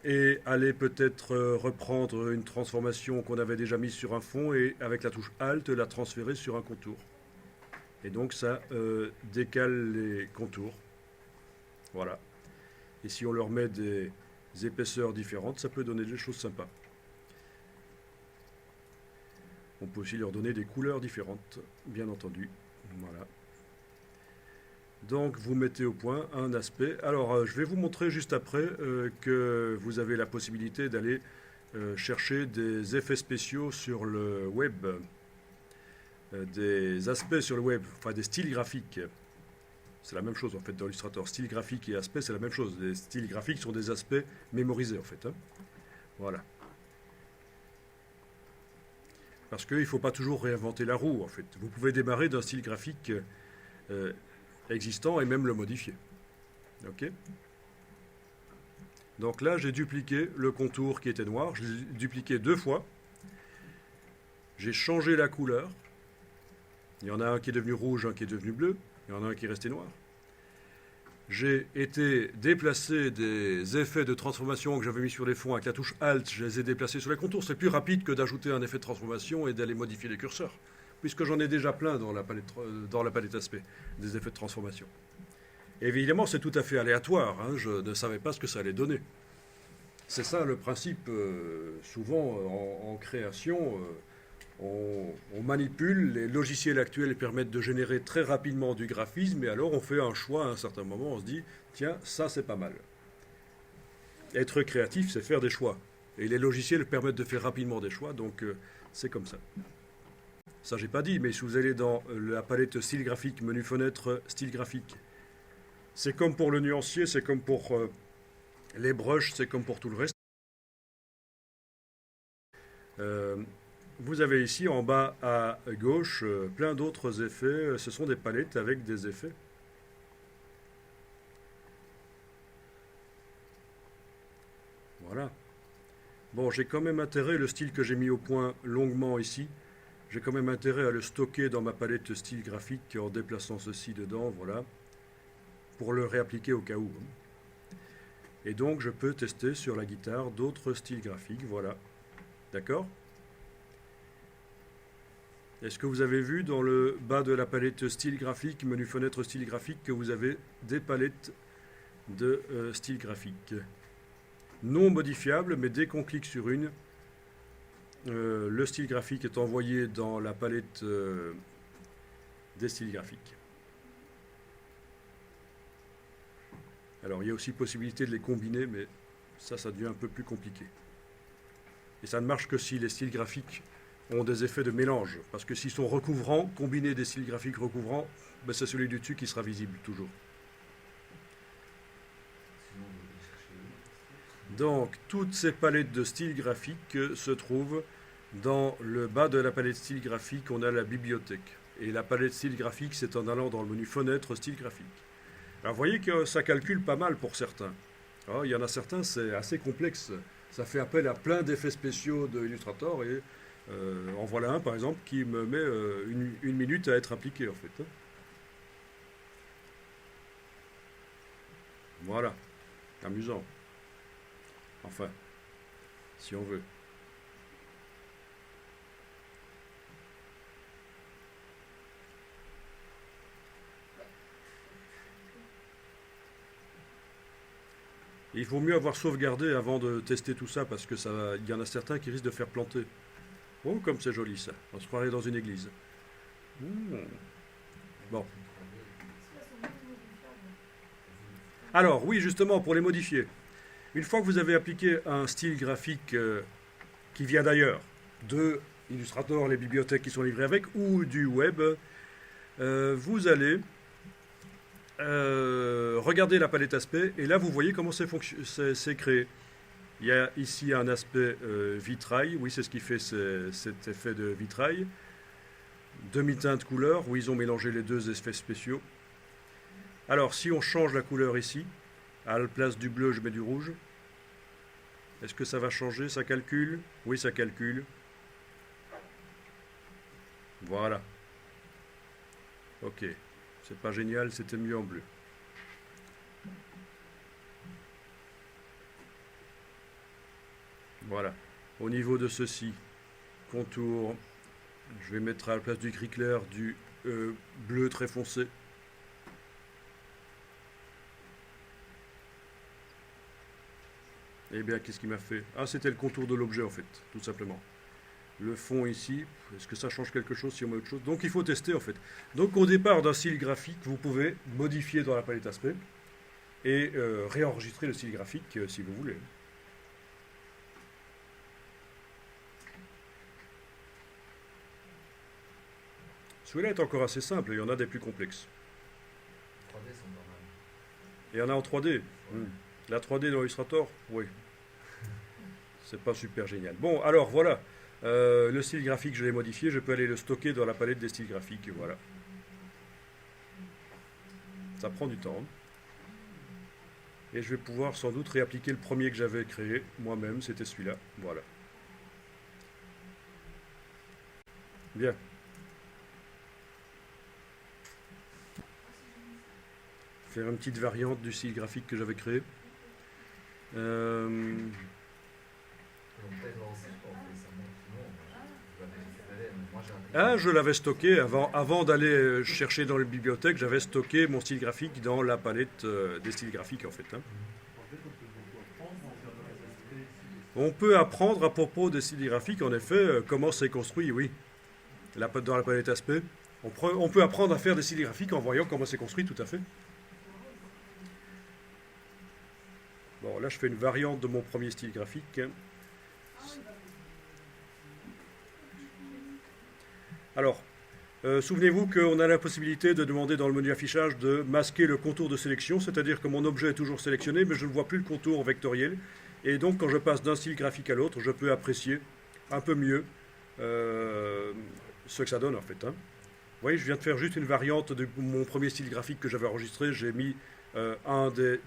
et aller peut-être reprendre une transformation qu'on avait déjà mise sur un fond et avec la touche Alt la transférer sur un contour. Et donc ça décale les contours. Voilà. Et si on leur met des épaisseurs différentes, ça peut donner des choses sympas. On peut aussi leur donner des couleurs différentes, bien entendu. Voilà. Donc vous mettez au point un aspect. Alors je vais vous montrer juste après que vous avez la possibilité d'aller chercher des effets spéciaux sur le web. Des aspects sur le web, enfin des styles graphiques. C'est la même chose en fait dans Illustrator. Style graphique et aspect, c'est la même chose. Les styles graphiques sont des aspects mémorisés en fait. Hein. Voilà. Parce qu'il ne faut pas toujours réinventer la roue en fait. Vous pouvez démarrer d'un style graphique existant et même le modifier. Ok. Donc là, j'ai dupliqué le contour qui était noir. Je l'ai dupliqué 2 fois. J'ai changé la couleur. Il y en a un qui est devenu rouge, un qui est devenu bleu. Il y en a un qui est resté noir. J'ai été déplacer des effets de transformation que j'avais mis sur les fonds avec la touche Alt. Je les ai déplacés sur les contours. C'est plus rapide que d'ajouter un effet de transformation et d'aller modifier les curseurs. Puisque j'en ai déjà plein dans la palette aspect, des effets de transformation. Et évidemment, c'est tout à fait aléatoire. Hein. Je ne savais pas ce que ça allait donner. C'est ça le principe. Souvent, en création, on manipule. Les logiciels actuels permettent de générer très rapidement du graphisme. Et alors, on fait un choix à un certain moment. On se dit, tiens, ça, c'est pas mal. Être créatif, c'est faire des choix. Et les logiciels permettent de faire rapidement des choix. Donc, c'est comme ça. Ça, j'ai pas dit, mais si vous allez dans la palette style graphique, menu fenêtre, style graphique, c'est comme pour le nuancier, c'est comme pour les brushes, c'est comme pour tout le reste. Vous avez ici en bas à gauche plein d'autres effets. Ce sont des palettes avec des effets. Voilà. Bon, j'ai quand même intérêt, le style que j'ai mis au point longuement ici, j'ai quand même intérêt à le stocker dans ma palette style graphique en déplaçant ceci dedans, voilà, pour le réappliquer au cas où. Et donc je peux tester sur la guitare d'autres styles graphiques, voilà. D'accord? Est-ce que vous avez vu dans le bas de la palette style graphique, menu fenêtre style graphique, que vous avez des palettes de style graphique non modifiables, mais dès qu'on clique sur une, le style graphique est envoyé dans la palette des styles graphiques. Alors il y a aussi possibilité de les combiner, mais ça devient un peu plus compliqué. Et ça ne marche que si les styles graphiques ont des effets de mélange. Parce que s'ils sont recouvrants, combiner des styles graphiques recouvrants, ben c'est celui du dessus qui sera visible toujours. Donc toutes ces palettes de styles graphiques se trouvent dans le bas de la palette style graphique, on a la bibliothèque. Et la palette style graphique, c'est en allant dans le menu fenêtre style graphique. Alors vous voyez que ça calcule pas mal pour certains. Alors, il y en a certains, c'est assez complexe. Ça fait appel à plein d'effets spéciaux de Illustrator et en voilà un par exemple qui me met une minute à être appliqué en fait. Voilà, amusant. Enfin, si on veut. Il vaut mieux avoir sauvegardé avant de tester tout ça parce que il y en a certains qui risquent de faire planter. Oh, comme c'est joli ça. On se croirait dans une église. Bon. Alors, oui, justement, pour les modifier. Une fois que vous avez appliqué un style graphique qui vient d'ailleurs, de Illustrator, les bibliothèques qui sont livrées avec, ou du web, vous allez regarder la palette aspect, et là vous voyez comment c'est créé. Il y a ici un aspect vitrail, oui c'est ce qui fait cet effet de vitrail. Demi-teinte couleur, où ils ont mélangé les deux effets spéciaux. Alors si on change la couleur ici, à la place du bleu je mets du rouge. Est-ce que ça va changer? Ça calcule? Oui ça calcule. Voilà. Ok. C'est pas génial, c'était mieux en bleu. Voilà. Au niveau de ceci, contour, je vais mettre à la place du gris clair du bleu très foncé. Eh bien, qu'est-ce qu'il m'a fait? Ah, c'était le contour de l'objet, en fait, tout simplement. Le fond ici, est-ce que ça change quelque chose si on met autre chose? Donc, il faut tester, en fait. Donc, au départ d'un style graphique, vous pouvez modifier dans la palette aspect et réenregistrer le style graphique si vous voulez. Celui-là est encore assez simple, il y en a des plus complexes. 3D sont pas mal. Et il y en a en 3D. La 3D dans Illustrator, oui. C'est pas super génial. Bon, alors voilà. Le style graphique, je l'ai modifié. Je peux aller le stocker dans la palette des styles graphiques. Voilà. Ça prend du temps. Et je vais pouvoir sans doute réappliquer le premier que j'avais créé moi-même. C'était celui-là. Voilà. Bien. Faire une petite variante du style graphique que j'avais créé. Donc peut-être voir aussi pour faire ça. Non, je l'avais récupéré, mais moi j'ai un Ah, je l'avais stocké avant d'aller chercher dans la bibliothèque. J'avais stocké mon style graphique dans la palette des styles graphiques en fait. Hein. En fait, On peut apprendre à propos des styles graphiques, en effet, comment c'est construit, oui. Dans la palette aspect. On peut apprendre à faire des styles graphiques en voyant comment c'est construit, tout à fait. Bon, là, je fais une variante de mon premier style graphique. Alors, souvenez-vous qu'on a la possibilité de demander dans le menu affichage de masquer le contour de sélection, c'est-à-dire que mon objet est toujours sélectionné, mais je ne vois plus le contour vectoriel. Et donc, quand je passe d'un style graphique à l'autre, je peux apprécier un peu mieux ce que ça donne, en fait. Hein. Vous voyez, je viens de faire juste une variante de mon premier style graphique que j'avais enregistré. J'ai mis un des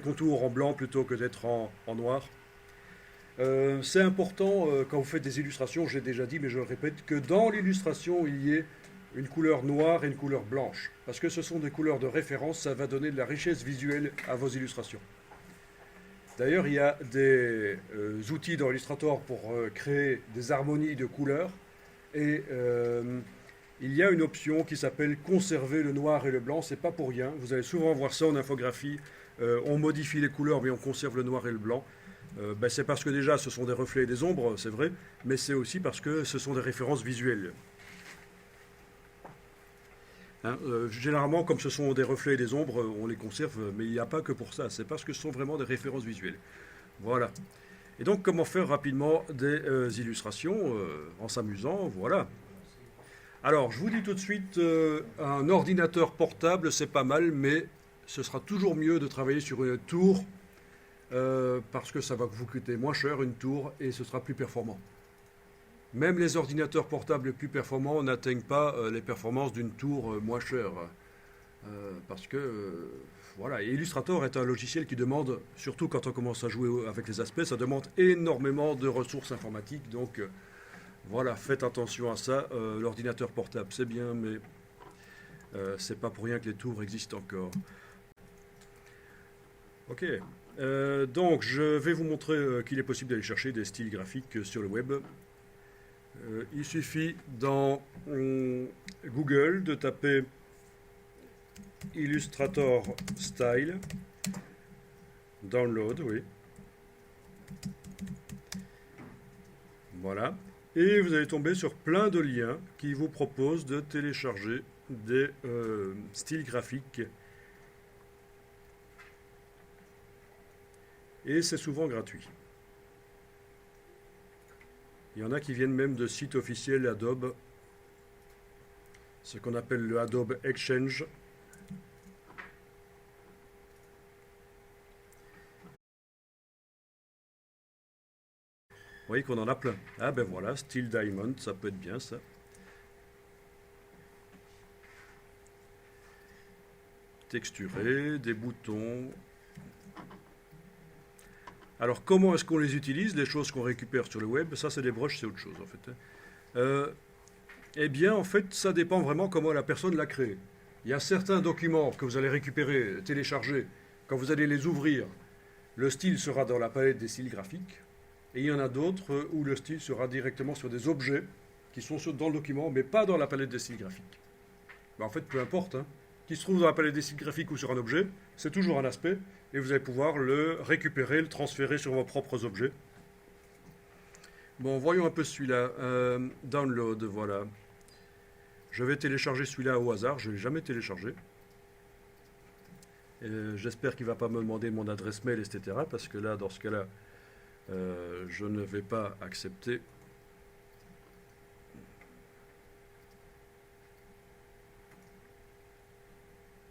contours en blanc plutôt que d'être en noir. C'est important quand vous faites des illustrations, j'ai déjà dit, mais je le répète, que dans l'illustration, il y ait une couleur noire et une couleur blanche. Parce que ce sont des couleurs de référence, ça va donner de la richesse visuelle à vos illustrations. D'ailleurs, il y a des outils dans Illustrator pour créer des harmonies de couleurs. Et il y a une option qui s'appelle conserver le noir et le blanc. C'est pas pour rien. Vous allez souvent voir ça en infographie. On modifie les couleurs, mais on conserve le noir et le blanc. C'est parce que déjà, ce sont des reflets et des ombres, c'est vrai, mais c'est aussi parce que ce sont des références visuelles. Hein, généralement, comme ce sont des reflets et des ombres, on les conserve, mais il n'y a pas que pour ça. C'est parce que ce sont vraiment des références visuelles. Voilà. Et donc, comment faire rapidement des illustrations en s'amusant? Voilà. Alors, je vous dis tout de suite, un ordinateur portable, c'est pas mal, mais ce sera toujours mieux de travailler sur une tour parce que ça va vous coûter moins cher une tour et ce sera plus performant. Même les ordinateurs portables les plus performants n'atteignent pas les performances d'une tour moins chère. Parce que, voilà, et Illustrator est un logiciel qui demande, surtout quand on commence à jouer avec les aspects, ça demande énormément de ressources informatiques. Donc, voilà, faites attention à ça. L'ordinateur portable, c'est bien, mais c'est pas pour rien que les tours existent encore. Ok. Donc, je vais vous montrer qu'il est possible d'aller chercher des styles graphiques sur le web. Il suffit dans Google de taper Illustrator Style, Download, oui. Voilà. Et vous allez tomber sur plein de liens qui vous proposent de télécharger des styles graphiques. Et c'est souvent gratuit. Il y en a qui viennent même de sites officiels Adobe, ce qu'on appelle le Adobe Exchange. Vous voyez qu'on en a plein. Ah ben voilà, Style Diamond, ça peut être bien ça. Texturé, des boutons. Alors, comment est-ce qu'on les utilise, les choses qu'on récupère sur le web? Ça, c'est des brushes, c'est autre chose, en fait. Eh bien, en fait, ça dépend vraiment comment la personne l'a créé. Il y a certains documents que vous allez récupérer, télécharger. Quand vous allez les ouvrir, le style sera dans la palette des styles graphiques. Et il y en a d'autres où le style sera directement sur des objets qui sont dans le document, mais pas dans la palette des styles graphiques. En fait, peu importe, hein. Qu'il se trouve dans la palette des styles graphiques ou sur un objet, c'est toujours un aspect, et vous allez pouvoir le récupérer, le transférer sur vos propres objets. Bon, voyons un peu celui-là. Download, voilà. Je vais télécharger celui-là au hasard, je ne l'ai jamais téléchargé. J'espère qu'il ne va pas me demander mon adresse mail, etc. Parce que là, dans ce cas-là, je ne vais pas accepter.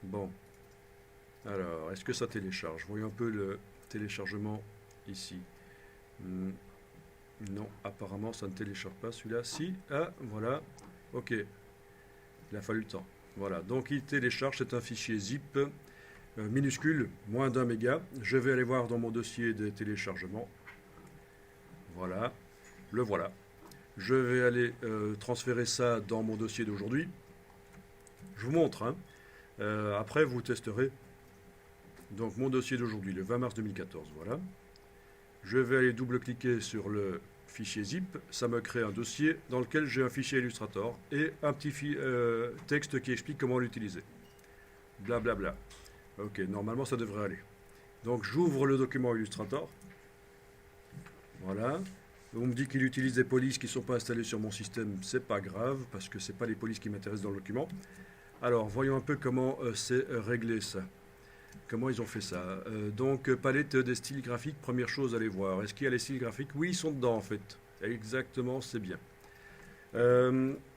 Bon. Alors, est-ce que ça télécharge? Voyons un peu le téléchargement ici. Non, apparemment, ça ne télécharge pas celui-là. Si, ah, voilà. Ok. Il a fallu le temps. Voilà, donc il télécharge, c'est un fichier zip minuscule, moins d'1 méga. Je vais aller voir dans mon dossier de téléchargement. Voilà, le voilà. Je vais aller transférer ça dans mon dossier d'aujourd'hui. Je vous montre, hein. Après, vous testerez. Donc, mon dossier d'aujourd'hui, le 20 mars 2014, voilà. Je vais aller double-cliquer sur le fichier zip. Ça me crée un dossier dans lequel j'ai un fichier Illustrator et un petit texte qui explique comment l'utiliser. Blablabla. Ok, normalement, ça devrait aller. Donc, j'ouvre le document Illustrator. Voilà. On me dit qu'il utilise des polices qui ne sont pas installées sur mon système. C'est pas grave, parce que ce n'est pas les polices qui m'intéressent dans le document. Alors, voyons un peu comment c'est réglé ça. Comment ils ont fait ça. Donc, palette des styles graphiques, première chose à aller voir. Est-ce qu'il y a les styles graphiques? Oui, ils sont dedans en fait. Exactement, c'est bien.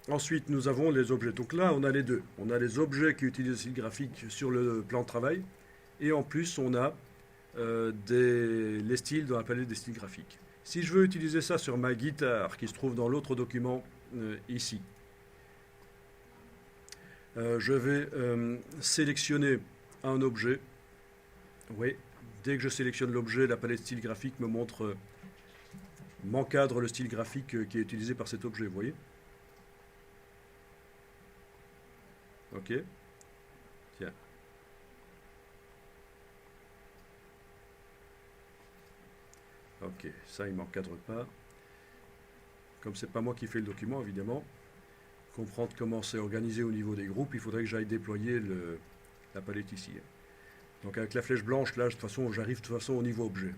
Ensuite, nous avons les objets. Donc là, on a les deux. On a les objets qui utilisent les styles graphiques sur le plan de travail. Et en plus, on a les styles dans la palette des styles graphiques. Si je veux utiliser ça sur ma guitare, qui se trouve dans l'autre document ici, je vais sélectionner un objet. Oui, dès que je sélectionne l'objet, la palette style graphique me montre, m'encadre le style graphique qui est utilisé par cet objet, vous voyez? Ok. Tiens. Ok, ça il ne m'encadre pas. Comme c'est pas moi qui fais le document, évidemment, comprendre comment c'est organisé au niveau des groupes, il faudrait que j'aille déployer la palette ici. Donc avec la flèche blanche, là, de toute façon, j'arrive de toute façon au niveau objet.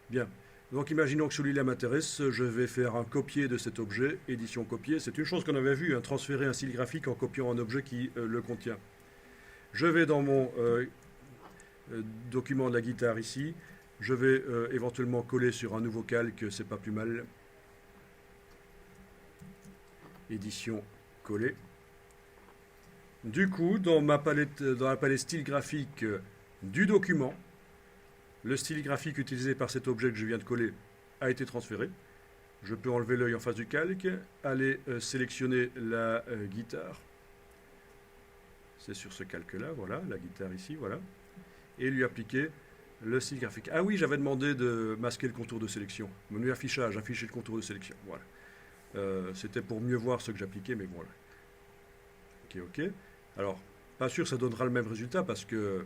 Bien. Donc imaginons que celui-là m'intéresse, je vais faire un copier de cet objet, édition copier. C'est une chose qu'on avait vue, hein, transférer un style graphique en copiant un objet qui le contient. Je vais dans mon document de la guitare ici. Je vais éventuellement coller sur un nouveau calque, c'est pas plus mal. Édition coller. Du coup, dans la palette style graphique du document, le style graphique utilisé par cet objet que je viens de coller a été transféré. Je peux enlever l'œil en face du calque, aller sélectionner la guitare. C'est sur ce calque-là, voilà, la guitare ici, voilà. Et lui appliquer le style graphique. Ah oui, j'avais demandé de masquer le contour de sélection. Menu affichage, afficher le contour de sélection, voilà. C'était pour mieux voir ce que j'appliquais, mais voilà. Ok. Alors, pas sûr que ça donnera le même résultat parce que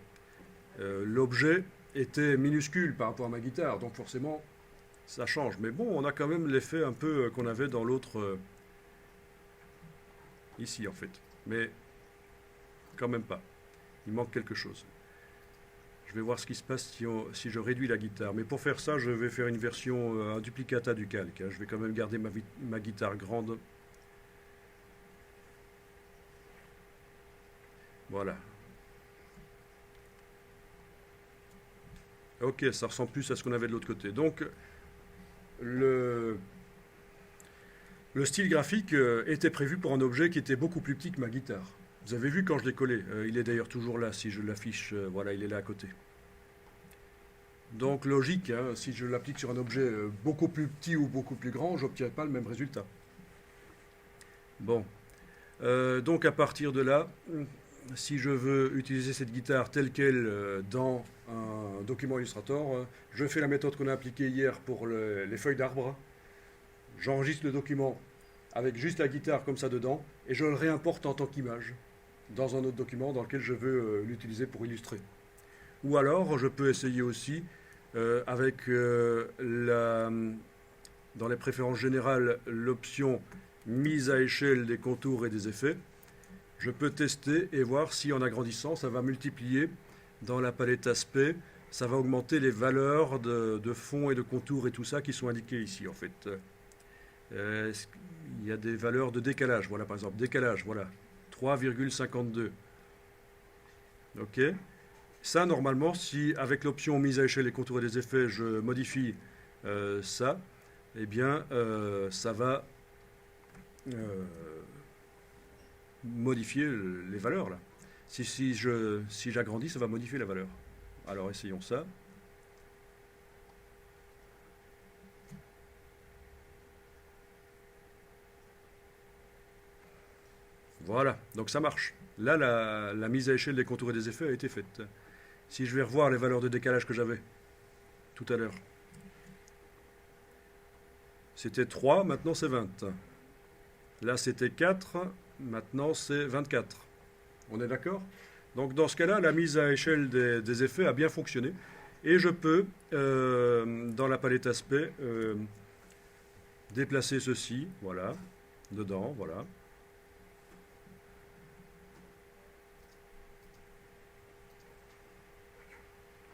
l'objet était minuscule par rapport à ma guitare, donc forcément, ça change. Mais bon, on a quand même l'effet un peu qu'on avait dans l'autre ici, en fait. Mais quand même pas. Il manque quelque chose. Je vais voir ce qui se passe si je réduis la guitare. Mais pour faire ça, je vais faire une version, un duplicata du calque. Je vais quand même garder ma guitare grande. Voilà. Ok, ça ressemble plus à ce qu'on avait de l'autre côté. Donc, le style graphique était prévu pour un objet qui était beaucoup plus petit que ma guitare. Vous avez vu quand je l'ai collé. Il est d'ailleurs toujours là, si je l'affiche. Voilà, il est là à côté. Donc, logique, hein, si je l'applique sur un objet beaucoup plus petit ou beaucoup plus grand, je n'obtiendrai pas le même résultat. Bon. Donc, à partir de là, si je veux utiliser cette guitare telle qu'elle dans un document Illustrator, je fais la méthode qu'on a appliquée hier pour les feuilles d'arbre. J'enregistre le document avec juste la guitare comme ça dedans et je le réimporte en tant qu'image dans un autre document dans lequel je veux l'utiliser pour illustrer. Ou alors, je peux essayer aussi avec dans les préférences générales l'option mise à échelle des contours et des effets, je peux tester et voir si en agrandissant, ça va multiplier dans la palette aspect, ça va augmenter les valeurs de fond et de contour et tout ça qui sont indiquées ici en fait. Il y a des valeurs de décalage, voilà par exemple, décalage, voilà, 3,52. Ok. Ça, normalement, si avec l'option mise à échelle des contours et des effets, je modifie ça, eh bien, ça va modifier les valeurs là. Si j'agrandis, ça va modifier la valeur. Alors essayons ça. Voilà, donc ça marche. Là, la mise à échelle des contours et des effets a été faite. Si je vais revoir les valeurs de décalage que j'avais tout à l'heure, c'était 3, maintenant c'est 20. Là, c'était 4, maintenant c'est 24. On est d'accord? Donc dans ce cas-là, la mise à échelle des effets a bien fonctionné. Et je peux, dans la palette aspect, déplacer ceci, voilà, dedans, voilà.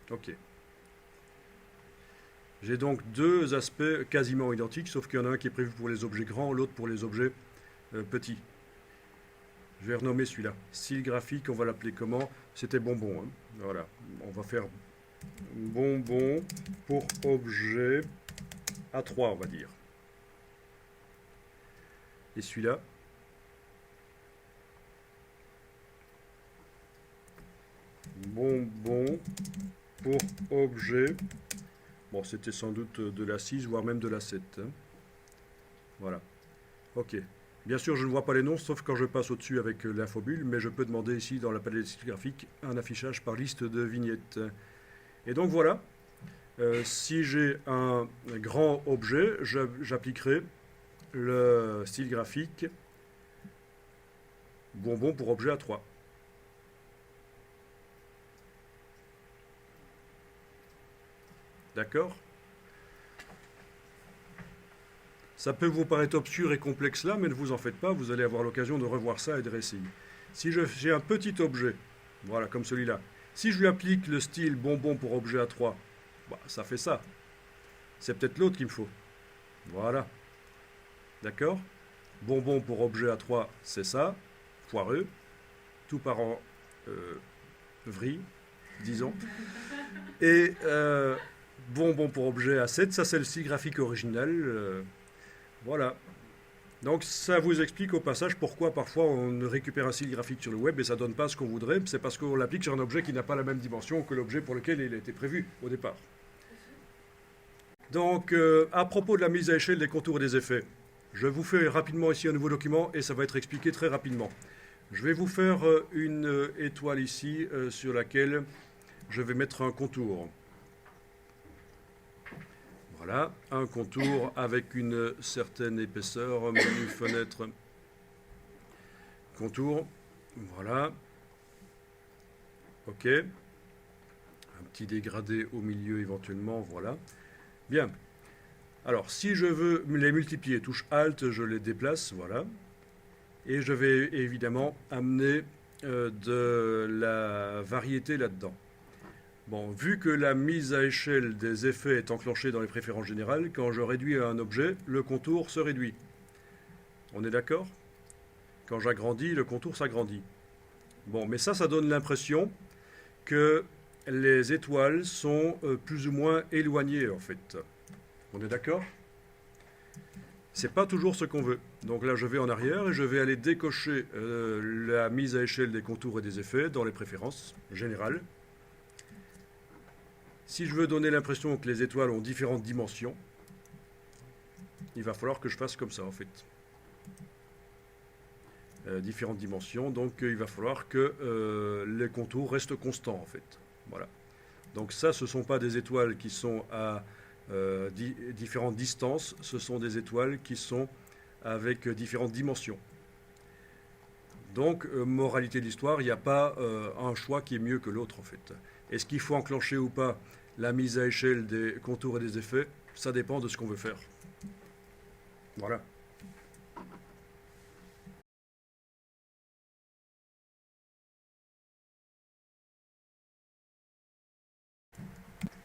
Ok. J'ai donc deux aspects quasiment identiques, sauf qu'il y en a un qui est prévu pour les objets grands, l'autre pour les objets petits. Je vais renommer celui-là. Style graphique, on va l'appeler comment? C'était bonbon. Hein. Voilà. On va faire bonbon pour objet A3, on va dire. Et celui-là. Bonbon pour objet. Bon, c'était sans doute de la 6, voire même de la 7. Hein. Voilà. Ok. Bien sûr, je ne vois pas les noms, sauf quand je passe au-dessus avec l'infobule, mais je peux demander ici, dans la palette style graphique, un affichage par liste de vignettes. Et donc voilà. Si j'ai un grand objet, j'appliquerai le style graphique bonbon pour objet A3. D'accord? Ça peut vous paraître obscur et complexe là, mais ne vous en faites pas, vous allez avoir l'occasion de revoir ça et de réessayer. Si j'ai un petit objet, voilà, comme celui-là, si je lui applique le style bonbon pour objet A3, bah, ça fait ça. C'est peut-être l'autre qu'il me faut. Voilà. D'accord? Bonbon pour objet A3, c'est ça. Foireux. Tout part en vrille, disons. Et bonbon pour objet A7, ça c'est le style graphique original. Voilà. Donc ça vous explique au passage pourquoi parfois on récupère un style graphique sur le web et ça ne donne pas ce qu'on voudrait. C'est parce qu'on l'applique sur un objet qui n'a pas la même dimension que l'objet pour lequel il a été prévu au départ. Donc à propos de la mise à échelle des contours et des effets, je vous fais rapidement ici un nouveau document et ça va être expliqué très rapidement. Je vais vous faire une étoile ici sur laquelle je vais mettre un contour. Voilà, un contour avec une certaine épaisseur, menu fenêtre, contour, voilà, ok, un petit dégradé au milieu éventuellement, voilà, bien. Alors, si je veux les multiplier, touche Alt, je les déplace, voilà, et je vais évidemment amener de la variété là-dedans. Bon, vu que la mise à échelle des effets est enclenchée dans les préférences générales, quand je réduis un objet, le contour se réduit. On est d'accord? Quand j'agrandis, le contour s'agrandit. Bon, mais ça donne l'impression que les étoiles sont plus ou moins éloignées, en fait. On est d'accord? C'est pas toujours ce qu'on veut. Donc là, je vais en arrière et je vais aller décocher la mise à échelle des contours et des effets dans les préférences générales. Si je veux donner l'impression que les étoiles ont différentes dimensions, il va falloir que je fasse comme ça en fait. Différentes dimensions, donc il va falloir que les contours restent constants en fait. Voilà. Donc ça, ce ne sont pas des étoiles qui sont à différentes distances, ce sont des étoiles qui sont avec différentes dimensions. Donc, moralité de l'histoire, il n'y a pas un choix qui est mieux que l'autre en fait. Est-ce qu'il faut enclencher ou pas la mise à échelle des contours et des effets? Ça dépend de ce qu'on veut faire. Voilà.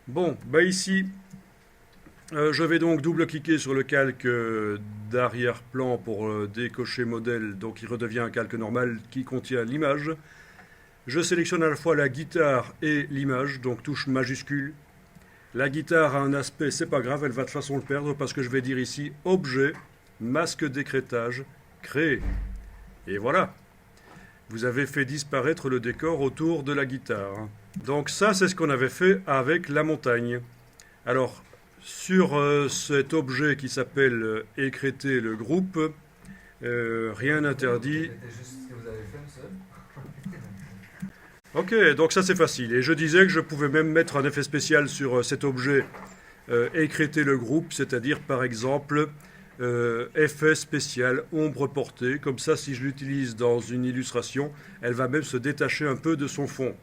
Bon, bah ici, je vais donc double-cliquer sur le calque d'arrière-plan pour décocher modèle, donc il redevient un calque normal qui contient l'image. Je sélectionne à la fois la guitare et l'image, donc touche majuscule. La guitare a un aspect, c'est pas grave, elle va de toute façon le perdre parce que je vais dire ici objet, masque d'écrêtage, créer. Et voilà, vous avez fait disparaître le décor autour de la guitare. Donc ça, c'est ce qu'on avait fait avec la montagne. Alors, sur cet objet qui s'appelle écrêter le groupe, rien n'interdit. C'était juste ce que vous avez fait, monsieur. Ok, donc ça c'est facile. Et je disais que je pouvais même mettre un effet spécial sur cet objet écrêter le groupe, c'est-à-dire par exemple effet spécial ombre portée. Comme ça, si je l'utilise dans une illustration, elle va même se détacher un peu de son fond.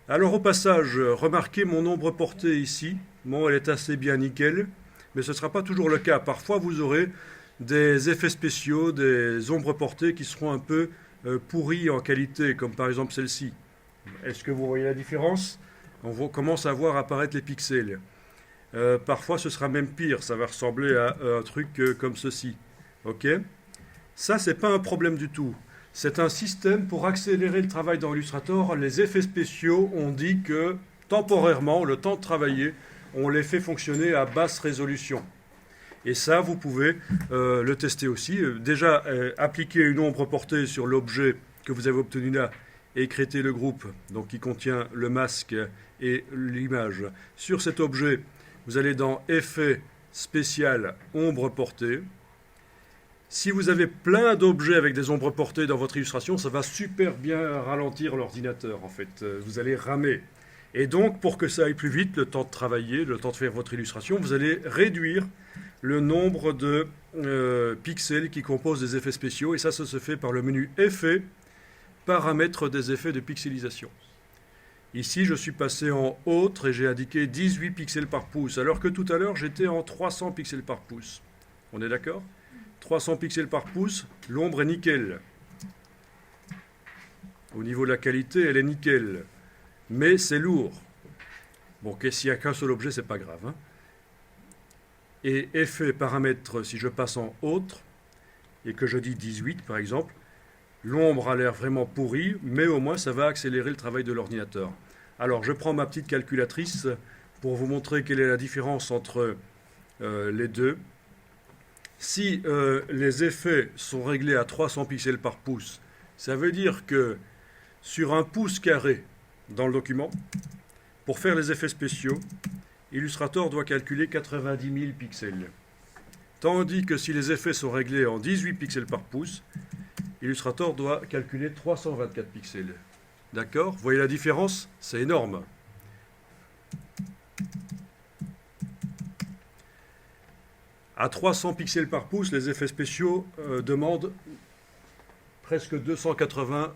Alors au passage, remarquez mon ombre portée ici. Bon, elle est assez bien nickel, mais ce ne sera pas toujours le cas. Parfois, vous aurez des effets spéciaux, des ombres portées qui seront un peu pourries en qualité, comme par exemple celle-ci. Est-ce que vous voyez la différence? On commence à voir apparaître les pixels. Parfois, ce sera même pire. Ça va ressembler à un truc comme ceci. Ok? Ça, c'est pas un problème du tout. C'est un système pour accélérer le travail dans Illustrator. Les effets spéciaux, on dit que temporairement, le temps de travailler, on les fait fonctionner à basse résolution. Et ça, vous pouvez le tester aussi. Déjà, appliquer une ombre portée sur l'objet que vous avez obtenu là, écrêter le groupe, donc qui contient le masque et l'image. Sur cet objet, vous allez dans Effet spécial, ombre portée. Si vous avez plein d'objets avec des ombres portées dans votre illustration, ça va super bien ralentir l'ordinateur, en fait. Vous allez ramer. Et donc, pour que ça aille plus vite, le temps de travailler, le temps de faire votre illustration, vous allez réduire le nombre de pixels qui composent des effets spéciaux. Et ça se fait par le menu Effets, paramètres des effets de pixelisation. Ici, je suis passé en Autre et j'ai indiqué 18 pixels par pouce, alors que tout à l'heure, j'étais en 300 pixels par pouce. On est d'accord ? 300 pixels par pouce, l'ombre est nickel. Au niveau de la qualité, elle est nickel. Mais c'est lourd. Bon, s'il n'y a qu'un seul objet, c'est pas grave. Hein. Et effet paramètres, si je passe en Autre, et que je dis 18 par exemple, l'ombre a l'air vraiment pourrie, mais au moins ça va accélérer le travail de l'ordinateur. Alors, je prends ma petite calculatrice pour vous montrer quelle est la différence entre les deux. Si les effets sont réglés à 300 pixels par pouce, ça veut dire que sur un pouce carré dans le document, pour faire les effets spéciaux, Illustrator doit calculer 90 000 pixels. Tandis que si les effets sont réglés en 18 pixels par pouce, Illustrator doit calculer 324 pixels. D'accord? Vous voyez la différence? C'est énorme. À 300 pixels par pouce, les effets spéciaux demandent presque 280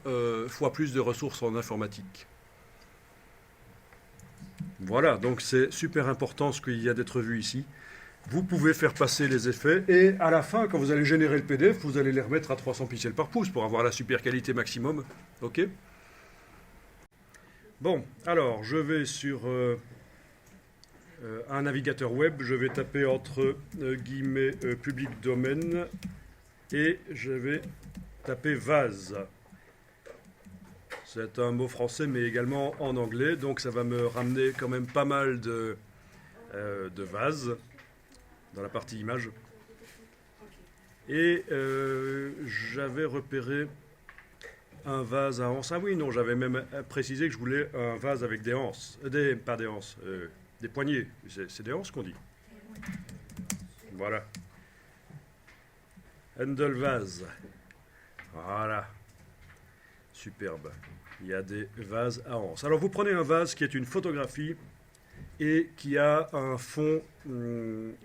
fois plus de ressources en informatique. Voilà, donc c'est super important ce qu'il y a d'être vu ici. Vous pouvez faire passer les effets et à la fin, quand vous allez générer le PDF, vous allez les remettre à 300 pixels par pouce pour avoir la super qualité maximum. OK? Bon, alors je vais sur un navigateur web, je vais taper entre guillemets public domaine et je vais taper vase. C'est un mot français mais également en anglais, donc ça va me ramener quand même pas mal de vases dans la partie image. Et j'avais repéré un vase à anses. Ah oui, non, j'avais même précisé que je voulais un vase avec des anses. Pas des anses, des poignées. C'est des anses qu'on dit. Voilà. Handle vase. Voilà. Superbe. Il y a des vases à anses. Alors vous prenez un vase qui est une photographie et qui a un fond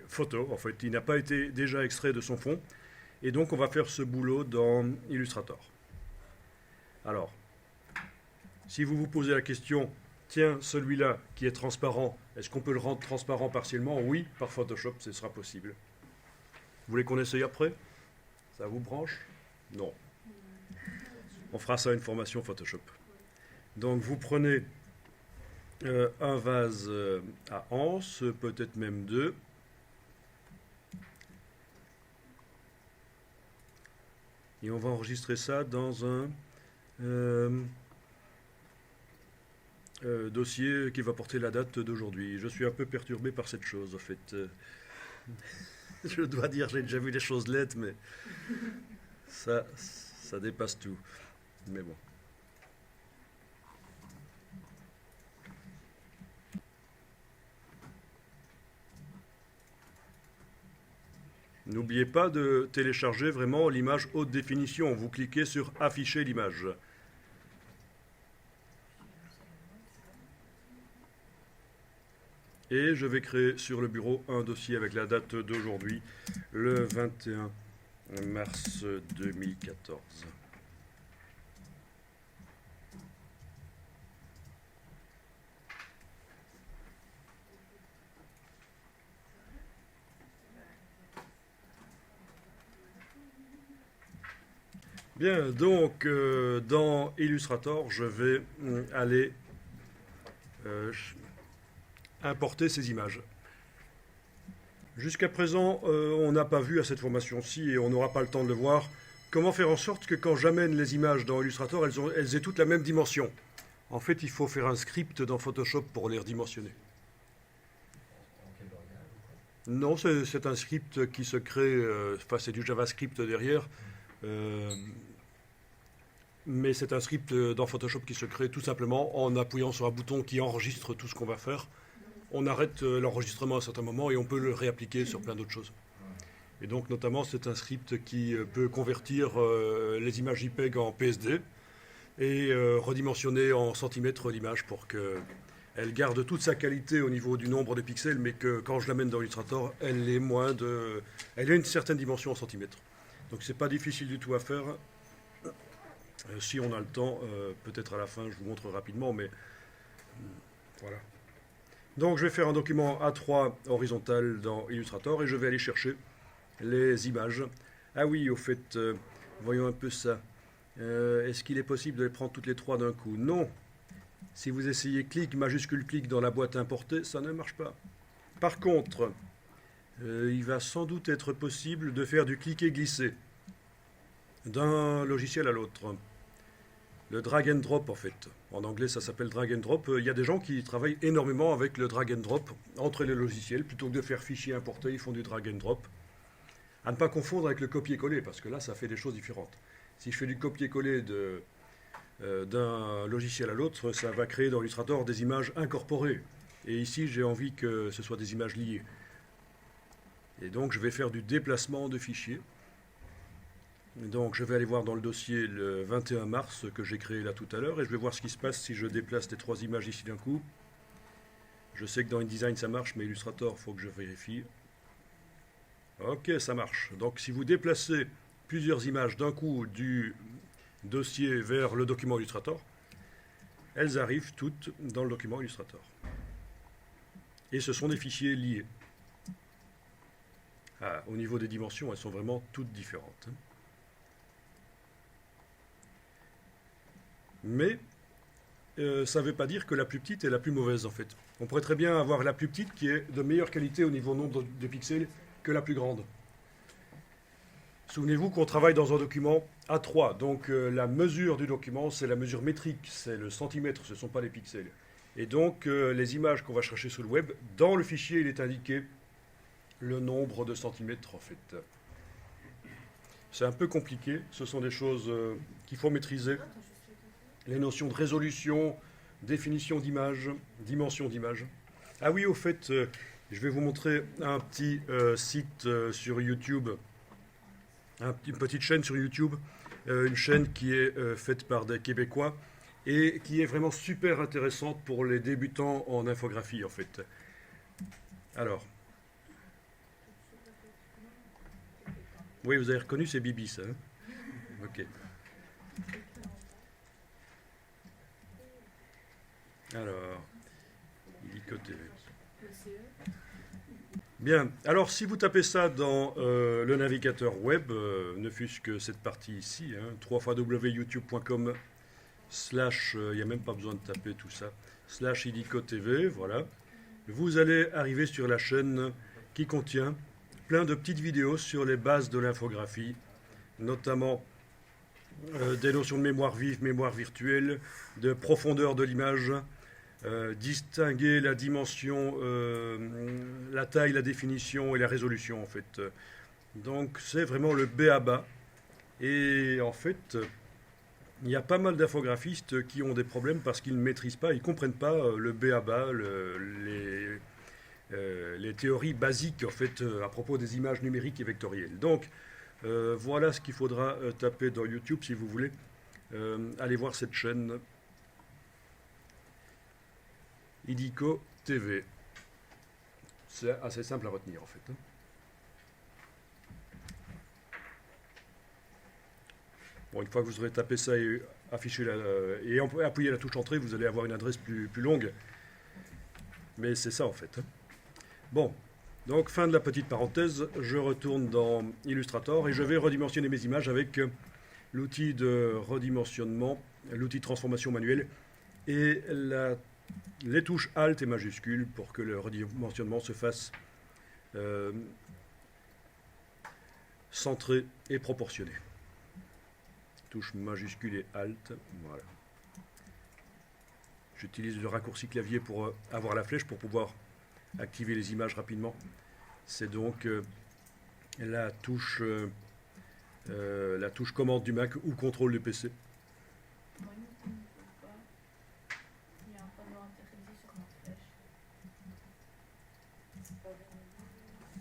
photo. En fait, il n'a pas été déjà extrait de son fond. Et donc, on va faire ce boulot dans Illustrator. Alors, si vous vous posez la question, tiens, celui-là qui est transparent, est-ce qu'on peut le rendre transparent partiellement? Oui, par Photoshop, ce sera possible. Vous voulez qu'on essaye après? Ça vous branche? Non. On fera ça une formation Photoshop. Donc vous prenez un vase à anse, peut-être même deux. Et on va enregistrer ça dans un dossier qui va porter la date d'aujourd'hui. Je suis un peu perturbé par cette chose, en fait. Je dois dire, j'ai déjà vu des choses laides, mais ça dépasse tout. Mais bon. N'oubliez pas de télécharger vraiment l'image haute définition. Vous cliquez sur afficher l'image. Et je vais créer sur le bureau un dossier avec la date d'aujourd'hui, le 21 mars 2014. Bien, donc dans Illustrator, je vais aller importer ces images. Jusqu'à présent, on n'a pas vu à cette formation-ci, et on n'aura pas le temps de le voir, comment faire en sorte que quand j'amène les images dans Illustrator, elles aient toutes la même dimension. En fait, il faut faire un script dans Photoshop pour les redimensionner. Non, c'est un script qui se crée, enfin c'est du JavaScript derrière, mais c'est un script dans Photoshop qui se crée tout simplement en appuyant sur un bouton qui enregistre tout ce qu'on va faire. On arrête l'enregistrement à un certain moment et on peut le réappliquer sur plein d'autres choses. Et donc notamment c'est un script qui peut convertir les images JPEG en PSD et redimensionner en centimètres l'image pour qu'elle garde toute sa qualité au niveau du nombre de pixels, mais que quand je l'amène dans Illustrator, elle ait une certaine dimension en centimètres. Donc c'est pas difficile du tout à faire. Si on a le temps, peut-être à la fin, je vous montre rapidement, mais voilà. Donc je vais faire un document A3 horizontal dans Illustrator et je vais aller chercher les images. Ah oui, au fait, voyons un peu ça. Est-ce qu'il est possible de les prendre toutes les trois d'un coup? Non. Si vous essayez clic, majuscule clic dans la boîte importée, ça ne marche pas. Par contre, il va sans doute être possible de faire du cliquer glisser d'un logiciel à l'autre. Le drag and drop, en fait. En anglais, ça s'appelle drag and drop. Il y a des gens qui travaillent énormément avec le drag and drop entre les logiciels. Plutôt que de faire fichier importé, ils font du drag and drop. À ne pas confondre avec le copier-coller, parce que là, ça fait des choses différentes. Si je fais du copier-coller d'un logiciel à l'autre, ça va créer dans Illustrator des images incorporées. Et ici, j'ai envie que ce soit des images liées. Et donc, je vais faire du déplacement de fichiers. Donc je vais aller voir dans le dossier le 21 mars que j'ai créé là tout à l'heure et je vais voir ce qui se passe si je déplace les trois images ici d'un coup. Je sais que dans InDesign ça marche, mais Illustrator, il faut que je vérifie. Ok, ça marche. Donc si vous déplacez plusieurs images d'un coup du dossier vers le document Illustrator, elles arrivent toutes dans le document Illustrator. Et ce sont des fichiers liés. Au niveau des dimensions, elles sont vraiment toutes différentes. Mais ça ne veut pas dire que la plus petite est la plus mauvaise en fait. On pourrait très bien avoir la plus petite qui est de meilleure qualité au niveau nombre de pixels que la plus grande. Souvenez-vous qu'on travaille dans un document A3, donc la mesure du document c'est la mesure métrique, c'est le centimètre, ce ne sont pas les pixels. Et donc les images qu'on va chercher sur le web, dans le fichier il est indiqué le nombre de centimètres en fait. C'est un peu compliqué, ce sont des choses qu'il faut maîtriser. Les notions de résolution, définition d'image, dimension d'image. Ah oui, au fait, je vais vous montrer un petit site sur YouTube, une petite chaîne sur YouTube, une chaîne qui est faite par des Québécois et qui est vraiment super intéressante pour les débutants en infographie en fait. Alors, oui, vous avez reconnu, c'est Bibi ça. Hein? Ok. Alors, Illico TV. Bien, alors si vous tapez ça dans le navigateur web, ne fût-ce que cette partie ici, hein, www.youtube.com il n'y a même pas besoin de taper tout ça, /IDICO-TV, voilà. Vous allez arriver sur la chaîne qui contient plein de petites vidéos sur les bases de l'infographie, notamment des notions de mémoire vive, mémoire virtuelle, de profondeur de l'image, distinguer la dimension, la taille, la définition et la résolution en fait. Donc c'est vraiment le B à bas. Et en fait, il y a pas mal d'infographistes qui ont des problèmes parce qu'ils ne maîtrisent pas, ils ne comprennent pas le B à bas, les théories basiques en fait à propos des images numériques et vectorielles. Donc voilà ce qu'il faudra taper dans YouTube si vous voulez. Allez voir cette chaîne IDICO TV. C'est assez simple à retenir en fait. Bon, une fois que vous aurez tapé ça et affiché et appuyé la touche entrée, vous allez avoir une adresse plus longue. Mais c'est ça en fait. Bon, donc fin de la petite parenthèse, je retourne dans Illustrator et je vais redimensionner mes images avec l'outil de redimensionnement, l'outil de transformation manuelle et les touches Alt et majuscules pour que le redimensionnement se fasse centré et proportionné. Touche majuscule et Alt, voilà. J'utilise le raccourci clavier pour avoir la flèche pour pouvoir activer les images rapidement. C'est donc la touche commande du Mac ou contrôle du PC. Moi, il ne faut pas. Il y a un panneau interdit sur ma flèche.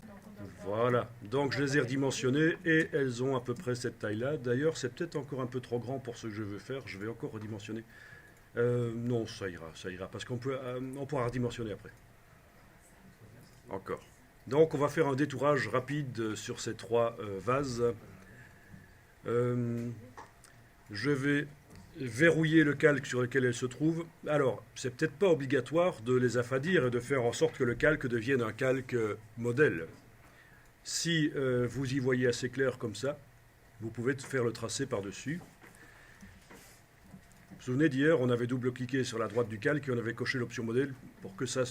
Donc, on doit faire- Voilà, donc je les ai redimensionnées et elles ont à peu près cette taille-là. D'ailleurs, c'est peut-être encore un peu trop grand pour ce que je veux faire. Je vais encore redimensionner. Non, ça ira, parce on pourra redimensionner après. Encore. Donc, on va faire un détourage rapide sur ces trois vases. Je vais verrouiller le calque sur lequel elles se trouvent. Alors, c'est peut-être pas obligatoire de les affadir et de faire en sorte que le calque devienne un calque modèle. Si vous y voyez assez clair comme ça, vous pouvez faire le tracé par-dessus. Vous vous souvenez d'hier, on avait double-cliqué sur la droite du calque et on avait coché l'option modèle pour que ça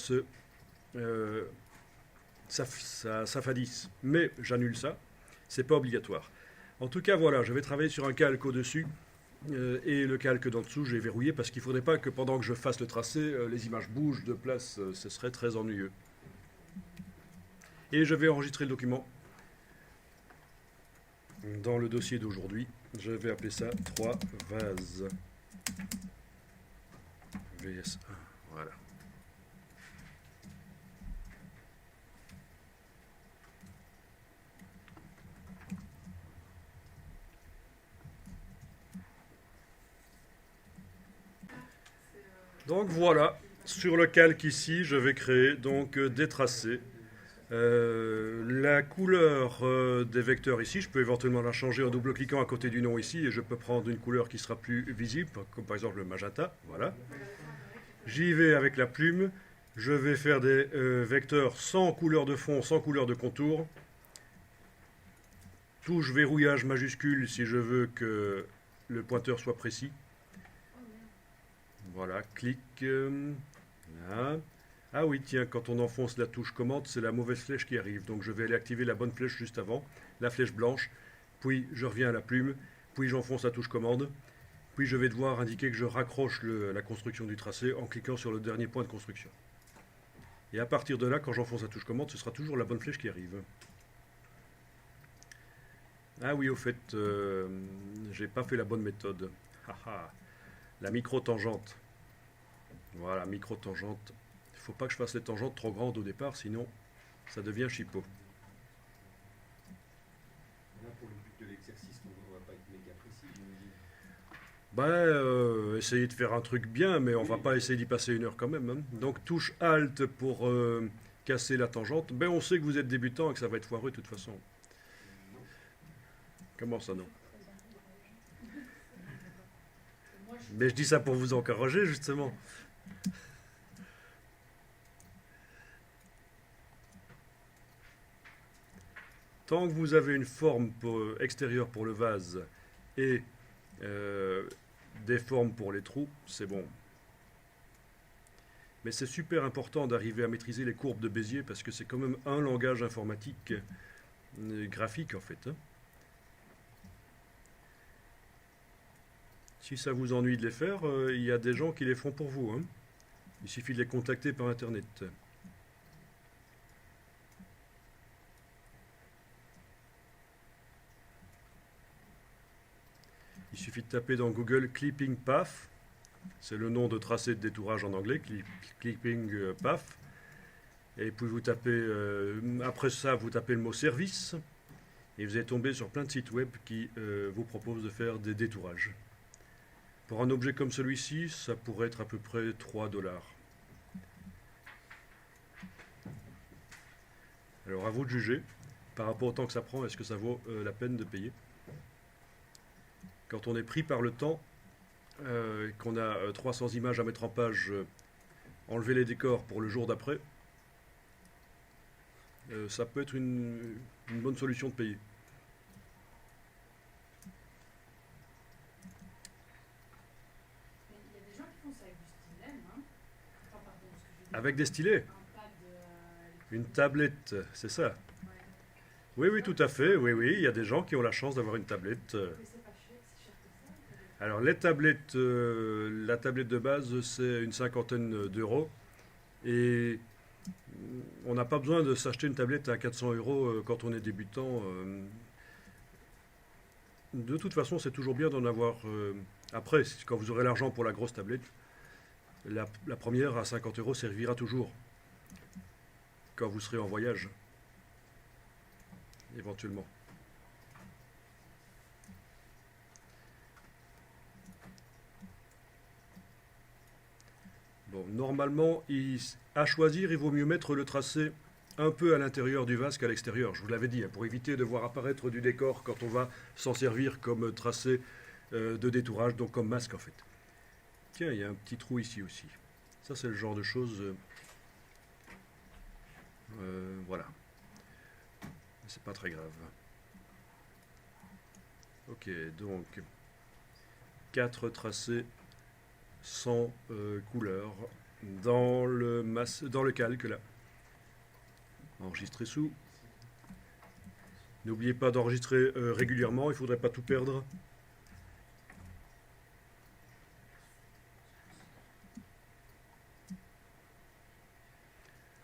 s'affadisse. Mais j'annule ça, c'est pas obligatoire. En tout cas, voilà, je vais travailler sur un calque au-dessus et le calque d'en dessous, j'ai verrouillé parce qu'il ne faudrait pas que pendant que je fasse le tracé, les images bougent de place, ce serait très ennuyeux. Et je vais enregistrer le document dans le dossier d'aujourd'hui. Je vais appeler ça 3 vases. VS1, voilà. Donc voilà, sur le calque ici, je vais créer donc des tracés. La couleur des vecteurs ici, je peux éventuellement la changer en double-cliquant à côté du nom ici et je peux prendre une couleur qui sera plus visible, comme par exemple le magenta, voilà. J'y vais avec la plume, je vais faire des vecteurs sans couleur de fond, sans couleur de contour. Touche verrouillage majuscule si je veux que le pointeur soit précis. Voilà, clic, là. Ah oui, tiens, quand on enfonce la touche commande, c'est la mauvaise flèche qui arrive. Donc je vais aller activer la bonne flèche juste avant, la flèche blanche, puis je reviens à la plume, puis j'enfonce la touche commande, puis je vais devoir indiquer que je raccroche la construction du tracé en cliquant sur le dernier point de construction. Et à partir de là, quand j'enfonce la touche commande, ce sera toujours la bonne flèche qui arrive. Ah oui, au fait, j'ai pas fait la bonne méthode. La micro-tangente. Voilà, micro-tangente. Il ne faut pas que je fasse les tangentes trop grandes au départ, sinon ça devient chipot. Là, pour le but de l'exercice, on ne va pas être méga précis, Essayez de faire un truc bien, mais on ne va pas essayer d'y passer une heure quand même. Hein. Donc touche Alt pour casser la tangente. Ben, on sait que vous êtes débutant et que ça va être foireux de toute façon. Comment ça non? Mais je dis ça pour vous encourager justement. Tant que vous avez une forme extérieure pour le vase et des formes pour les trous, c'est bon. Mais c'est super important d'arriver à maîtriser les courbes de Bézier parce que c'est quand même un langage informatique graphique en fait. Si ça vous ennuie de les faire, il y a des gens qui les font pour vous. Il suffit de les contacter par Internet. Il suffit de taper dans Google Clipping Path. C'est le nom de tracé de détourage en anglais, Clipping Path. Et puis vous tapez, après ça, vous tapez le mot service. Et vous allez tomber sur plein de sites web qui vous proposent de faire des détourages. Pour un objet comme celui-ci, ça pourrait être à peu près 3 $. Alors à vous de juger, par rapport au temps que ça prend, est-ce que ça vaut la peine de payer? Quand on est pris par le temps, qu'on a 300 images à mettre en page, enlever les décors pour le jour d'après, ça peut être une bonne solution de payer. Mais il y a des gens qui font ça avec du stylet, hein. Enfin, pardon, ce que je veux dire. Avec des stylets, Un pad, une tablette, c'est ça? ouais. Oui, oui, tout à fait, oui, oui, il y a des gens qui ont la chance d'avoir une tablette. Mais c'est pas cher, si cher que ça. une tablette. Alors les tablettes, la tablette de base, c'est une 50aine d'euros. Et on n'a pas besoin de s'acheter une tablette à 400 € quand on est débutant. De toute façon, c'est toujours bien d'en avoir. Après, quand vous aurez l'argent pour la grosse tablette, la première à 50 € servira toujours. Quand vous serez en voyage, éventuellement. Bon, normalement, à choisir, il vaut mieux mettre le tracé un peu à l'intérieur du vase qu'à l'extérieur. Je vous l'avais dit, pour éviter de voir apparaître du décor quand on va s'en servir comme tracé de détourage, donc comme masque en fait. Tiens, il y a un petit trou ici aussi. Ça, c'est le genre de choses... voilà. C'est pas très grave. Ok, donc 4 tracés sans couleur dans le calque là. Enregistrer sous. N'oubliez pas d'enregistrer régulièrement, il ne faudrait pas tout perdre.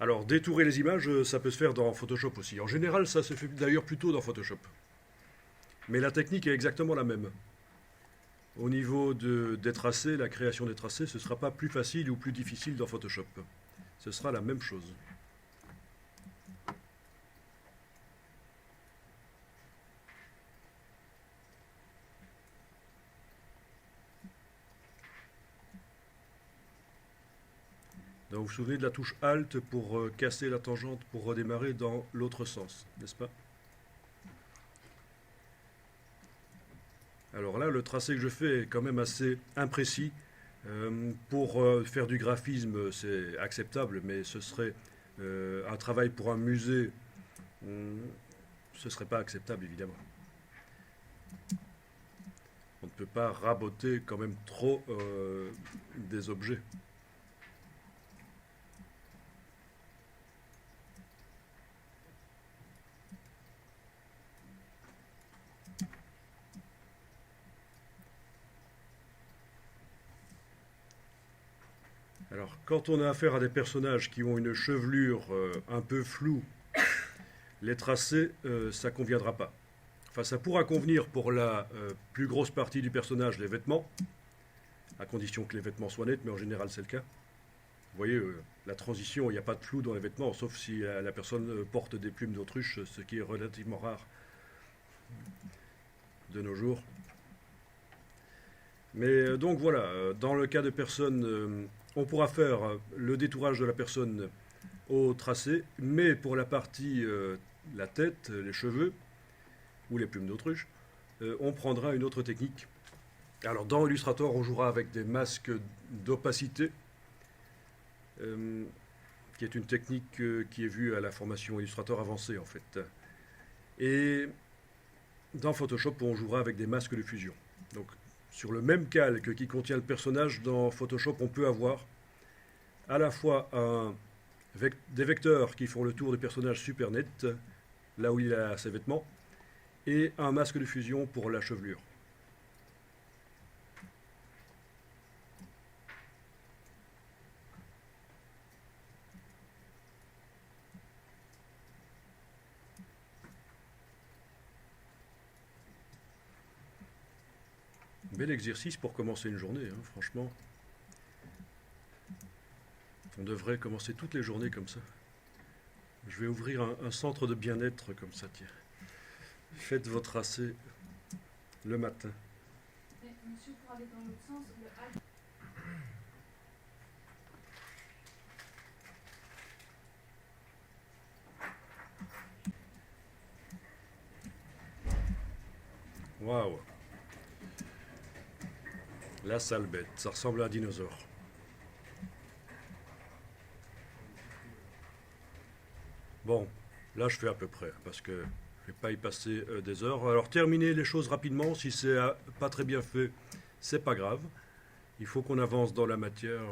Alors, détourer les images, ça peut se faire dans Photoshop aussi. En général, ça se fait d'ailleurs plutôt dans Photoshop. Mais la technique est exactement la même. Au niveau des tracés, la création des tracés, ce ne sera pas plus facile ou plus difficile dans Photoshop. Ce sera la même chose. Donc vous vous souvenez de la touche Alt pour casser la tangente pour redémarrer dans l'autre sens, n'est-ce pas? Alors là, le tracé que je fais est quand même assez imprécis. Pour faire du graphisme, c'est acceptable, mais ce serait un travail pour un musée, ce ne serait pas acceptable, évidemment. On ne peut pas raboter quand même trop des objets. Alors, quand on a affaire à des personnages qui ont une chevelure un peu floue, les tracés, ça ne conviendra pas. Enfin, ça pourra convenir pour la plus grosse partie du personnage, les vêtements, à condition que les vêtements soient nets, mais en général c'est le cas. Vous voyez, la transition, il n'y a pas de flou dans les vêtements, sauf si la personne porte des plumes d'autruche, ce qui est relativement rare de nos jours. Mais donc voilà, dans le cas de personnes... on pourra faire le détourage de la personne au tracé, mais pour la partie, la tête, les cheveux, ou les plumes d'autruche, on prendra une autre technique. Alors dans Illustrator, on jouera avec des masques d'opacité, qui est une technique qui est vue à la formation Illustrator avancée en fait. Et dans Photoshop, on jouera avec des masques de fusion. Donc, sur le même calque qui contient le personnage, dans Photoshop, on peut avoir à la fois des vecteurs qui font le tour du personnage super net, là où il a ses vêtements, et un masque de fusion pour la chevelure. Bel exercice pour commencer une journée, hein, franchement. On devrait commencer toutes les journées comme ça. Je vais ouvrir un centre de bien-être comme ça, tiens. Faites vos tracés le matin. Mais monsieur, pour aller dans l'autre sens, le Alt. Waouh! La sale bête, ça ressemble à un dinosaure. Bon, là je fais à peu près, parce que je ne vais pas y passer des heures. Alors terminer les choses rapidement, si c'est pas très bien fait, c'est pas grave. Il faut qu'on avance dans la matière.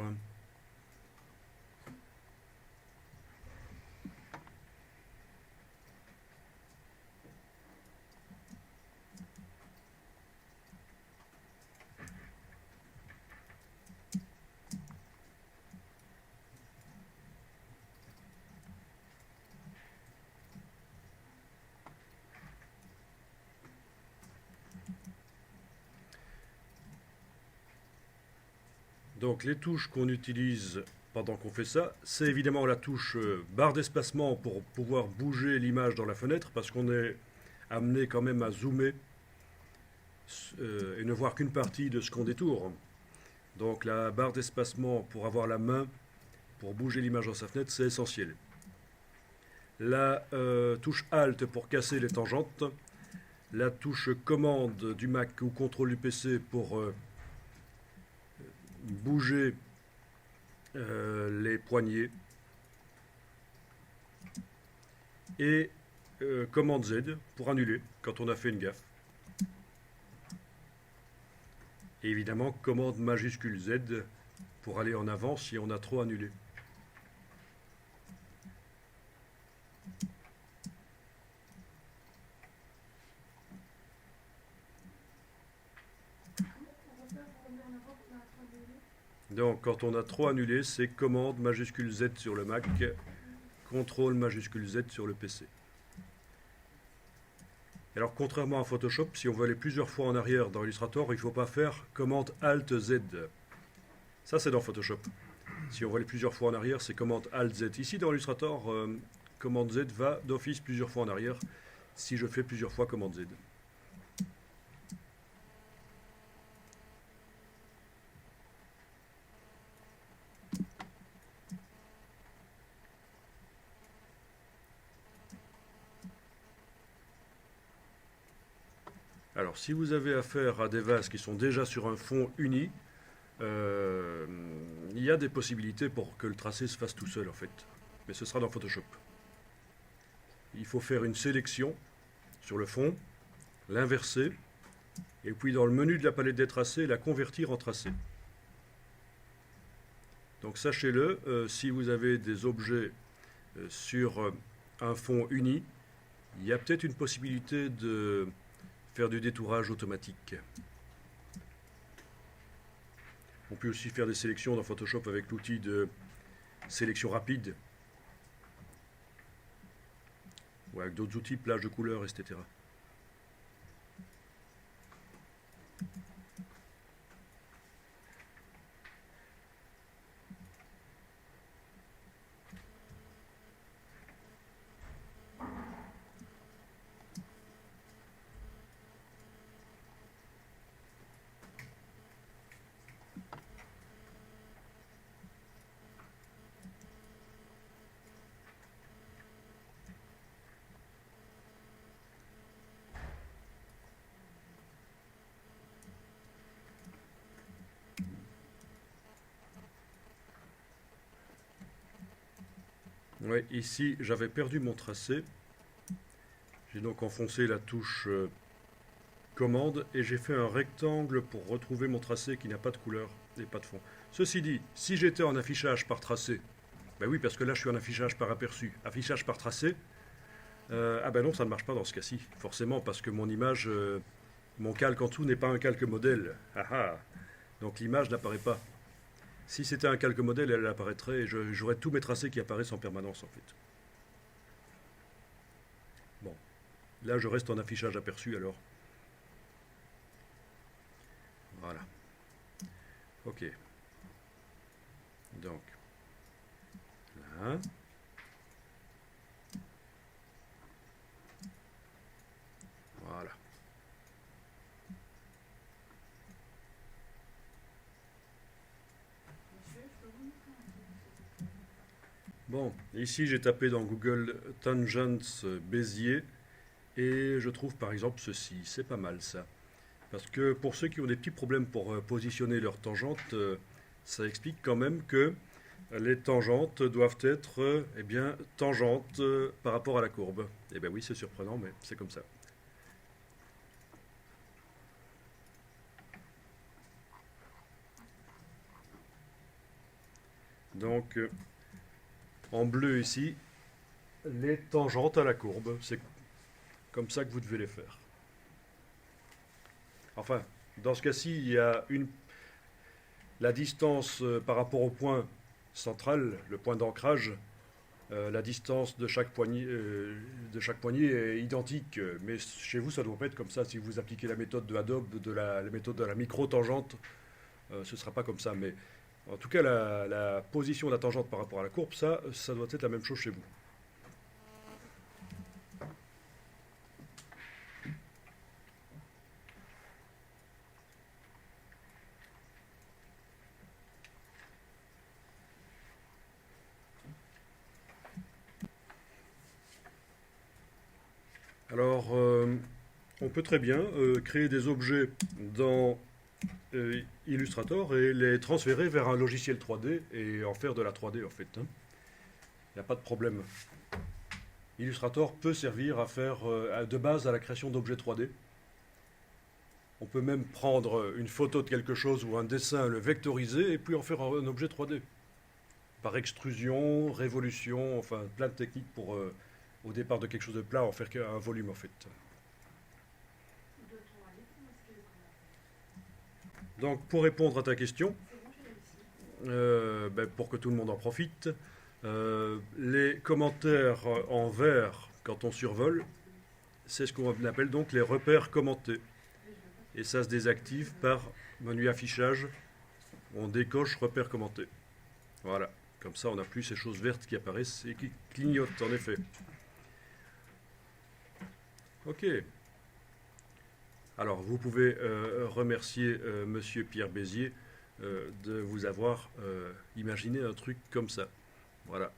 Donc les touches qu'on utilise pendant qu'on fait ça, c'est évidemment la touche barre d'espacement pour pouvoir bouger l'image dans la fenêtre, parce qu'on est amené quand même à zoomer et ne voir qu'une partie de ce qu'on détourne. Donc la barre d'espacement pour avoir la main pour bouger l'image dans sa fenêtre, c'est essentiel. La touche Alt pour casser les tangentes, la touche commande du Mac ou contrôle du PC pour bouger les poignets, et commande Z pour annuler quand on a fait une gaffe. Et évidemment commande majuscule Z pour aller en avant si on a trop annulé. Donc quand on a trop annulé, c'est commande majuscule Z sur le Mac, contrôle majuscule Z sur le PC. Alors contrairement à Photoshop, si on veut aller plusieurs fois en arrière dans Illustrator, il ne faut pas faire commande Alt Z. Ça c'est dans Photoshop. Si on veut aller plusieurs fois en arrière, c'est commande Alt Z. Ici dans Illustrator, commande Z va d'office plusieurs fois en arrière si je fais plusieurs fois commande Z. Alors, si vous avez affaire à des vases qui sont déjà sur un fond uni, il y a des possibilités pour que le tracé se fasse tout seul, en fait. Mais ce sera dans Photoshop. Il faut faire une sélection sur le fond, l'inverser, et puis dans le menu de la palette des tracés, la convertir en tracé. Donc, sachez-le, si vous avez des objets sur un fond uni, il y a peut-être une possibilité de faire du détourage automatique. On peut aussi faire des sélections dans Photoshop avec l'outil de sélection rapide, ou avec d'autres outils, plage de couleurs, etc. Ouais, ici, j'avais perdu mon tracé. J'ai donc enfoncé la touche commande et j'ai fait un rectangle pour retrouver mon tracé qui n'a pas de couleur et pas de fond. Ceci dit, si j'étais en affichage par tracé, ben oui, parce que là je suis en affichage par aperçu, affichage par tracé, ah ben non, ça ne marche pas dans ce cas-ci, forcément, parce que mon image, mon calque en dessous n'est pas un calque modèle. Ah ah. Donc l'image n'apparaît pas. Si c'était un calque modèle, elle apparaîtrait et j'aurais tous mes tracés qui apparaissent en permanence en fait. Bon, là je reste en affichage aperçu alors. Voilà. Ok. Donc, là. Voilà. Bon, ici j'ai tapé dans Google Tangents Bézier et je trouve par exemple ceci, c'est pas mal ça. Parce que pour ceux qui ont des petits problèmes pour positionner leurs tangentes, ça explique quand même que les tangentes doivent être eh bien, tangentes par rapport à la courbe. Eh bien oui, c'est surprenant, mais c'est comme ça. Donc, en bleu ici, les tangentes à la courbe, c'est comme ça que vous devez les faire. Enfin, dans ce cas-ci, il y a la distance par rapport au point central, le point d'ancrage, la distance de chaque poignée est identique. Mais chez vous, ça ne doit pas être comme ça. Si vous appliquez la méthode de Adobe, la méthode de la micro-tangente, ce ne sera pas comme ça. Mais en tout cas, la position de la tangente par rapport à la courbe, ça doit être la même chose chez vous. Alors, on peut très bien créer des objets dans Illustrator et les transférer vers un logiciel 3D et en faire de la 3D en fait. Il n'y a pas de problème. Illustrator peut servir à faire de base à la création d'objets 3D. On peut même prendre une photo de quelque chose ou un dessin, le vectoriser et puis en faire un objet 3D. Par extrusion, révolution, enfin plein de techniques pour au départ de quelque chose de plat en faire un volume en fait. Donc pour répondre à ta question, pour que tout le monde en profite, les commentaires en vert quand on survole, c'est ce qu'on appelle donc les repères commentés. Et ça se désactive par menu affichage, on décoche repères commentés. Voilà, comme ça on n'a plus ces choses vertes qui apparaissent et qui clignotent en effet. Ok. Alors, vous pouvez remercier Monsieur Pierre Bézier de vous avoir imaginé un truc comme ça. Voilà.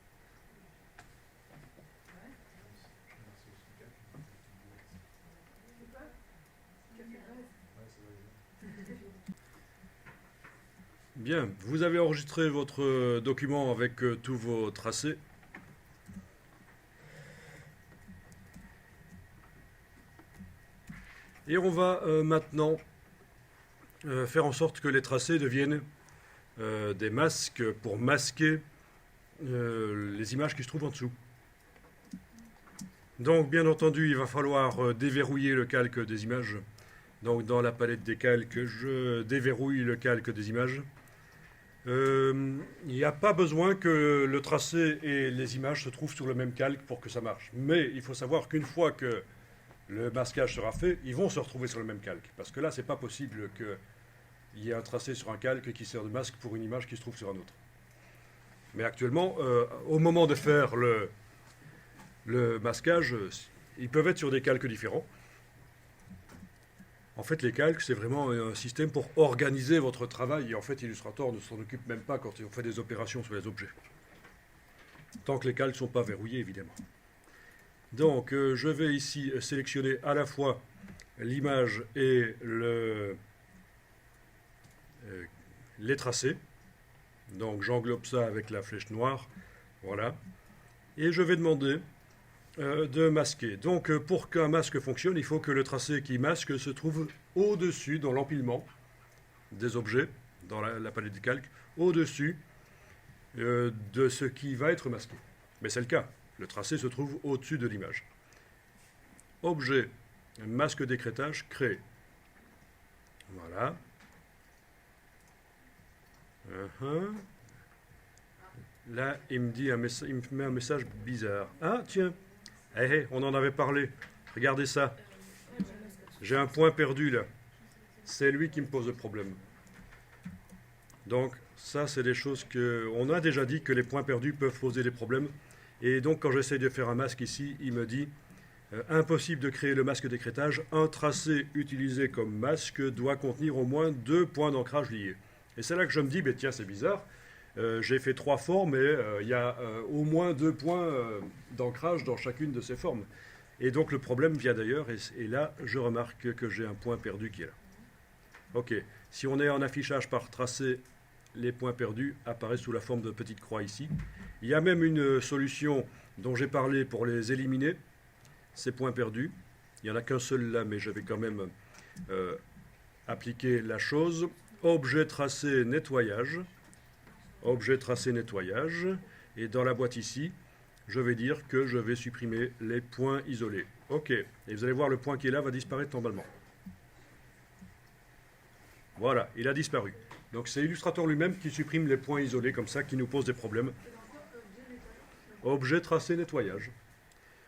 Bien, vous avez enregistré votre document avec tous vos tracés. Et on va maintenant faire en sorte que les tracés deviennent des masques pour masquer les images qui se trouvent en dessous. Donc bien entendu, il va falloir déverrouiller le calque des images. Donc dans la palette des calques, je déverrouille le calque des images. Il n'y a pas besoin que le tracé et les images se trouvent sur le même calque pour que ça marche. Mais il faut savoir qu'une fois que le masquage sera fait, ils vont se retrouver sur le même calque. Parce que là, c'est pas possible qu'il y ait un tracé sur un calque qui sert de masque pour une image qui se trouve sur un autre. Mais actuellement, au moment de faire le masquage, ils peuvent être sur des calques différents. En fait, les calques, c'est vraiment un système pour organiser votre travail. Et en fait, Illustrator ne s'en occupe même pas quand on fait des opérations sur les objets. Tant que les calques ne sont pas verrouillés, évidemment. Donc, je vais ici sélectionner à la fois l'image et les tracés. Donc, j'englobe ça avec la flèche noire. Voilà. Et je vais demander de masquer. Donc pour qu'un masque fonctionne, il faut que le tracé qui masque se trouve au-dessus, dans l'empilement des objets, dans la palette de calque, au-dessus de ce qui va être masqué. Mais c'est le cas. Le tracé se trouve au-dessus de l'image. Objet, masque d'écrêtage, créé. Voilà. Là, il me met un message bizarre. Ah, tiens, on en avait parlé. Regardez ça. J'ai un point perdu là. C'est lui qui me pose le problème. Donc, ça, c'est des choses que... On a déjà dit que les points perdus peuvent poser des problèmes. Et donc, quand j'essaie de faire un masque ici, il me dit impossible de créer le masque d'écrêtage. Un tracé utilisé comme masque doit contenir au moins 2 points d'ancrage liés. Et c'est là que je me dis, tiens, c'est bizarre. J'ai fait 3 formes et il y a au moins 2 points d'ancrage dans chacune de ces formes. Et donc, le problème vient d'ailleurs. Et là, je remarque que j'ai un point perdu qui est là. OK. Si on est en affichage par tracé, les points perdus apparaissent sous la forme de petite croix ici. Il y a même une solution dont j'ai parlé pour les éliminer, ces points perdus. Il n'y en a qu'un seul là, mais j'avais quand même appliqué la chose. Objet tracé nettoyage. Objet tracé nettoyage. Et dans la boîte ici, je vais dire que je vais supprimer les points isolés. OK. Et vous allez voir, le point qui est là va disparaître normalement. Voilà, il a disparu. Donc c'est Illustrator lui-même qui supprime les points isolés comme ça, qui nous pose des problèmes. Objet tracé nettoyage.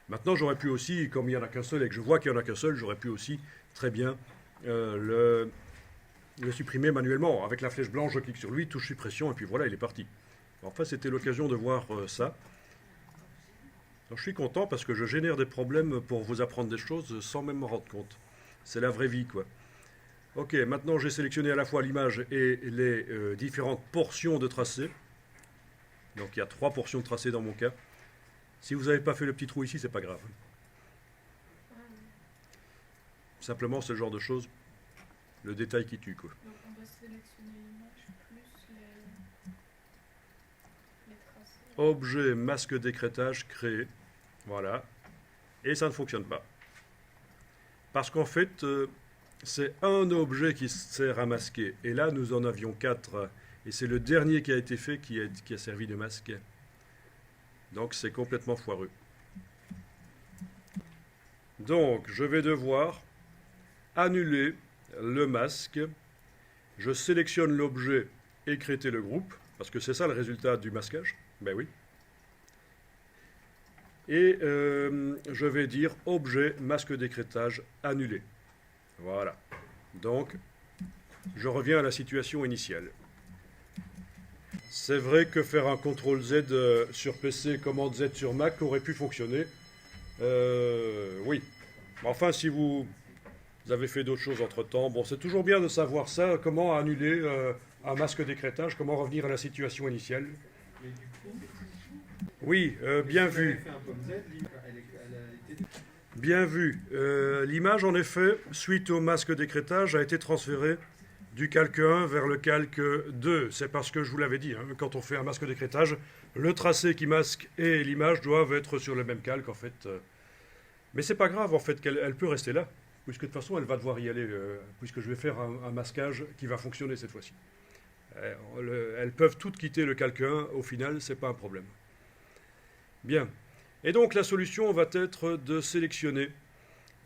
Maintenant, j'aurais pu aussi, comme il n'y en a qu'un seul et que je vois qu'il n'y en a qu'un seul, j'aurais pu aussi très bien le supprimer manuellement. Avec la flèche blanche, je clique sur lui, touche suppression, et puis voilà, il est parti. Enfin, c'était l'occasion de voir ça. Donc, je suis content parce que je génère des problèmes pour vous apprendre des choses sans même m'en rendre compte. C'est la vraie vie, quoi. Ok, maintenant j'ai sélectionné à la fois l'image et les différentes portions de tracé. Donc il y a 3 portions de tracé dans mon cas. Si vous n'avez pas fait le petit trou ici, c'est pas grave. Simplement, c'est le genre de choses, le détail qui tue, quoi. Donc on va sélectionner l'image plus les tracés. Objet masque d'écrêtage créé. Voilà. Et ça ne fonctionne pas. Parce qu'en fait, c'est un objet qui sert à masquer. Et là, nous en avions 4. Et c'est le dernier qui a été fait qui a servi de masque. Donc, c'est complètement foireux. Donc, je vais devoir annuler le masque. Je sélectionne l'objet, écrêter le groupe, parce que c'est ça le résultat du masquage. Ben oui. Et je vais dire objet masque d'écrêtage annulé. Voilà. Donc, je reviens à la situation initiale. C'est vrai que faire un CTRL Z sur PC, commande Z sur Mac aurait pu fonctionner. Oui. Enfin, si vous avez fait d'autres choses entre-temps, bon, c'est toujours bien de savoir ça, comment annuler un masque d'écrêtage, comment revenir à la situation initiale. Mais du coup, Oui, bien vu. elle a fait un pomme Z, elle a été... Bien vu. L'image, en effet, suite au masque d'écrêtage, a été transférée du calque 1 vers le calque 2. C'est parce que je vous l'avais dit, hein, quand on fait un masque d'écrêtage, le tracé qui masque et l'image doivent être sur le même calque, en fait. Mais c'est pas grave, en fait, qu'elle peut rester là, puisque de toute façon, elle va devoir y aller, puisque je vais faire un masquage qui va fonctionner cette fois-ci. Elles peuvent toutes quitter le calque 1, au final, c'est pas un problème. Bien. Et donc la solution va être de sélectionner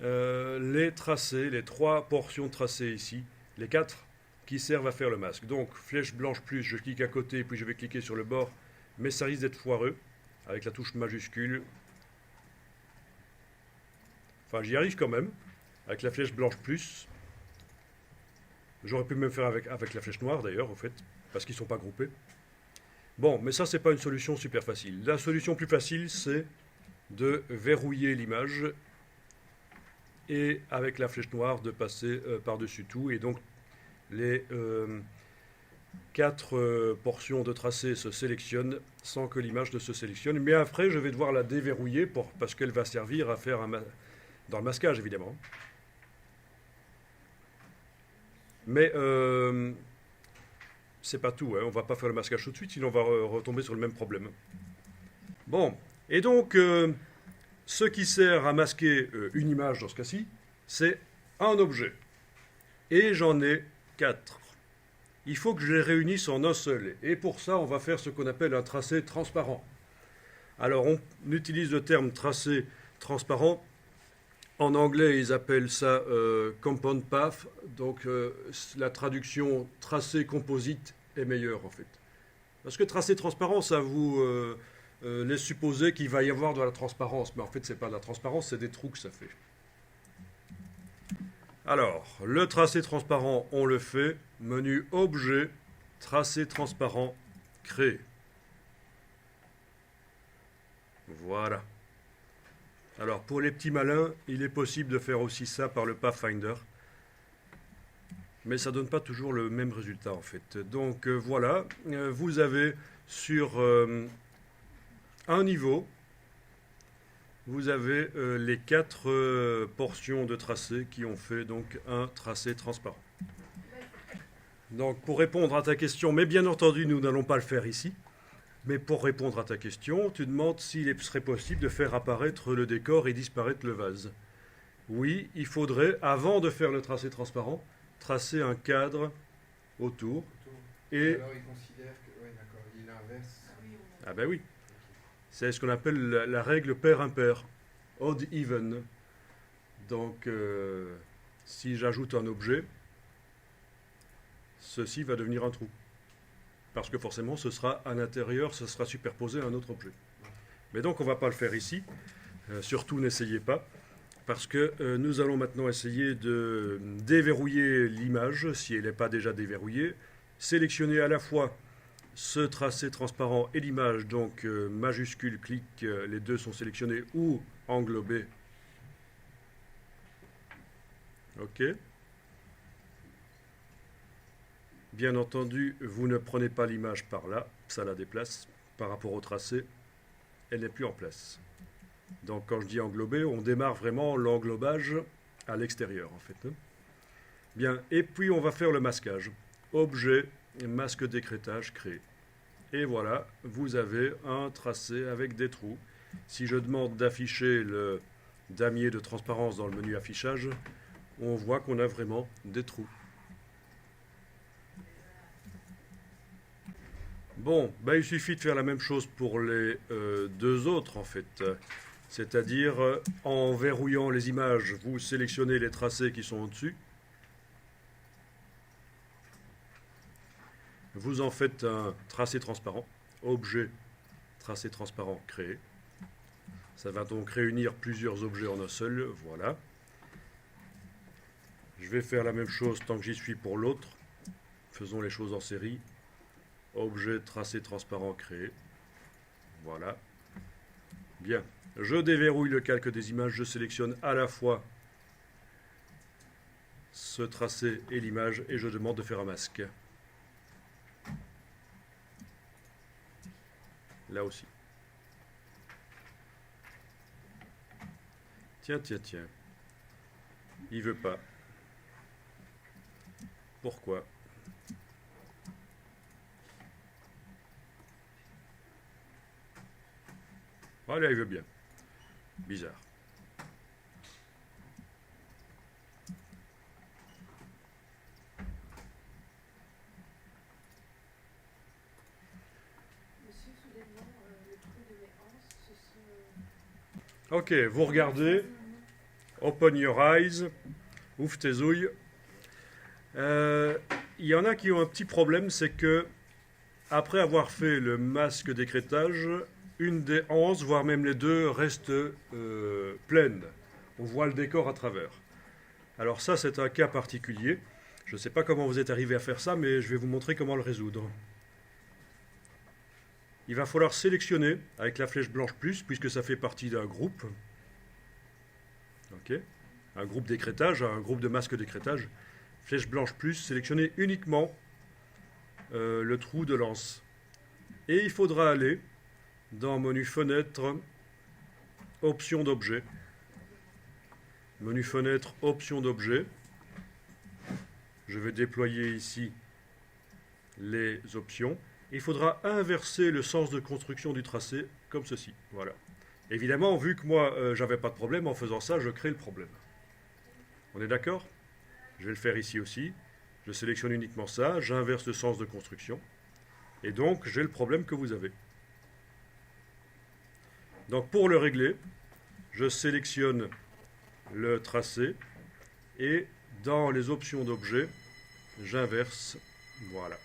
les tracés, les 3 portions tracées ici, les 4 qui servent à faire le masque. Donc flèche blanche plus, je clique à côté, puis je vais cliquer sur le bord, mais ça risque d'être foireux, avec la touche majuscule. Enfin, j'y arrive quand même, avec la flèche blanche plus. J'aurais pu même faire avec la flèche noire d'ailleurs, en fait, parce qu'ils ne sont pas groupés. Bon, mais ça, c'est pas une solution super facile. La solution plus facile, c'est de verrouiller l'image et avec la flèche noire de passer par-dessus tout. Et donc, les 4 portions de tracé se sélectionnent sans que l'image ne se sélectionne. Mais après, je vais devoir la déverrouiller parce qu'elle va servir à faire dans le masquage, évidemment. Mais c'est pas tout, hein. On ne va pas faire le masquage tout de suite, sinon on va retomber sur le même problème. Bon, et donc, ce qui sert à masquer une image dans ce cas-ci, c'est un objet. Et j'en ai 4. Il faut que je les réunisse en un seul. Et pour ça, on va faire ce qu'on appelle un tracé transparent. Alors, on utilise le terme tracé transparent. En anglais, ils appellent ça compound path. Donc, la traduction tracé composite est meilleure, en fait. Parce que tracé transparent, ça vous laisse supposer qu'il va y avoir de la transparence. Mais en fait, ce n'est pas de la transparence, c'est des trous que ça fait. Alors, le tracé transparent, on le fait. Menu Objet, tracé transparent, créer. Voilà. Alors, pour les petits malins, il est possible de faire aussi ça par le Pathfinder. Mais ça ne donne pas toujours le même résultat, en fait. Donc, voilà. Vous avez sur un niveau, vous avez les 4 portions de tracé qui ont fait donc un tracé transparent. Donc, pour répondre à ta question, mais bien entendu, nous n'allons pas le faire ici. Mais pour répondre à ta question, tu demandes s'il serait possible de faire apparaître le décor et disparaître le vase. Oui, il faudrait, avant de faire le tracé transparent, tracer un cadre autour. Et alors il considère que. Oui, d'accord, il inverse. ah ben oui, c'est ce qu'on appelle la règle pair-impair, odd-even. Donc, si j'ajoute un objet, ceci va devenir un trou. Parce que forcément, ce sera à l'intérieur, ce sera superposé à un autre objet. Mais donc, on ne va pas le faire ici. Surtout, n'essayez pas. Parce que nous allons maintenant essayer de déverrouiller l'image, si elle n'est pas déjà déverrouillée. Sélectionner à la fois ce tracé transparent et l'image. Donc, majuscule, clic, les deux sont sélectionnés ou englobés. OK. Bien entendu, vous ne prenez pas l'image par là, ça la déplace par rapport au tracé, elle n'est plus en place. Donc quand je dis englober, on démarre vraiment l'englobage à l'extérieur en fait. Bien, et puis on va faire le masquage. Objet, masque d'écrêtage, créé. Et voilà, vous avez un tracé avec des trous. Si je demande d'afficher le damier de transparence dans le menu affichage, on voit qu'on a vraiment des trous. Bon, ben, il suffit de faire la même chose pour les 2 autres en fait. C'est-à-dire, en verrouillant les images, vous sélectionnez les tracés qui sont au-dessus. Vous en faites un tracé transparent. Objet, tracé transparent, créé. Ça va donc réunir plusieurs objets en un seul. Voilà. Je vais faire la même chose tant que j'y suis pour l'autre. Faisons les choses en série. Objet, tracé transparent, créé. Voilà. Bien. Je déverrouille le calque des images. Je sélectionne à la fois ce tracé et l'image et je demande de faire un masque. Là aussi. Tiens. Il veut pas. Pourquoi ? Voilà, il veut bien. Bizarre. Monsieur, soudainement, le trou de mes hanches, ce sont... Ok, vous regardez. Open your eyes. Ouvre tes ouilles. Il y en a qui ont un petit problème, c'est que après avoir fait le masque d'écrêtage, une des anses, voire même les deux, restent pleines. On voit le décor à travers. Alors ça, c'est un cas particulier. Je ne sais pas comment vous êtes arrivé à faire ça, mais je vais vous montrer comment le résoudre. Il va falloir sélectionner avec la flèche blanche plus, puisque ça fait partie d'un groupe. Ok. Un groupe d'écrêtage, un groupe de masques d'écrêtage. Flèche blanche plus, sélectionner uniquement le trou de l'anse. Et il faudra aller dans menu fenêtre, option d'objet. Menu fenêtre, option d'objet. Je vais déployer ici les options. Il faudra inverser le sens de construction du tracé comme ceci. Voilà. Évidemment, vu que moi, j'avais pas de problème, en faisant ça, je crée le problème. On est d'accord? Je vais le faire ici aussi. Je sélectionne uniquement ça, j'inverse le sens de construction. Et donc, j'ai le problème que vous avez. Donc, pour le régler, je sélectionne le tracé et dans les options d'objet, j'inverse. Voilà.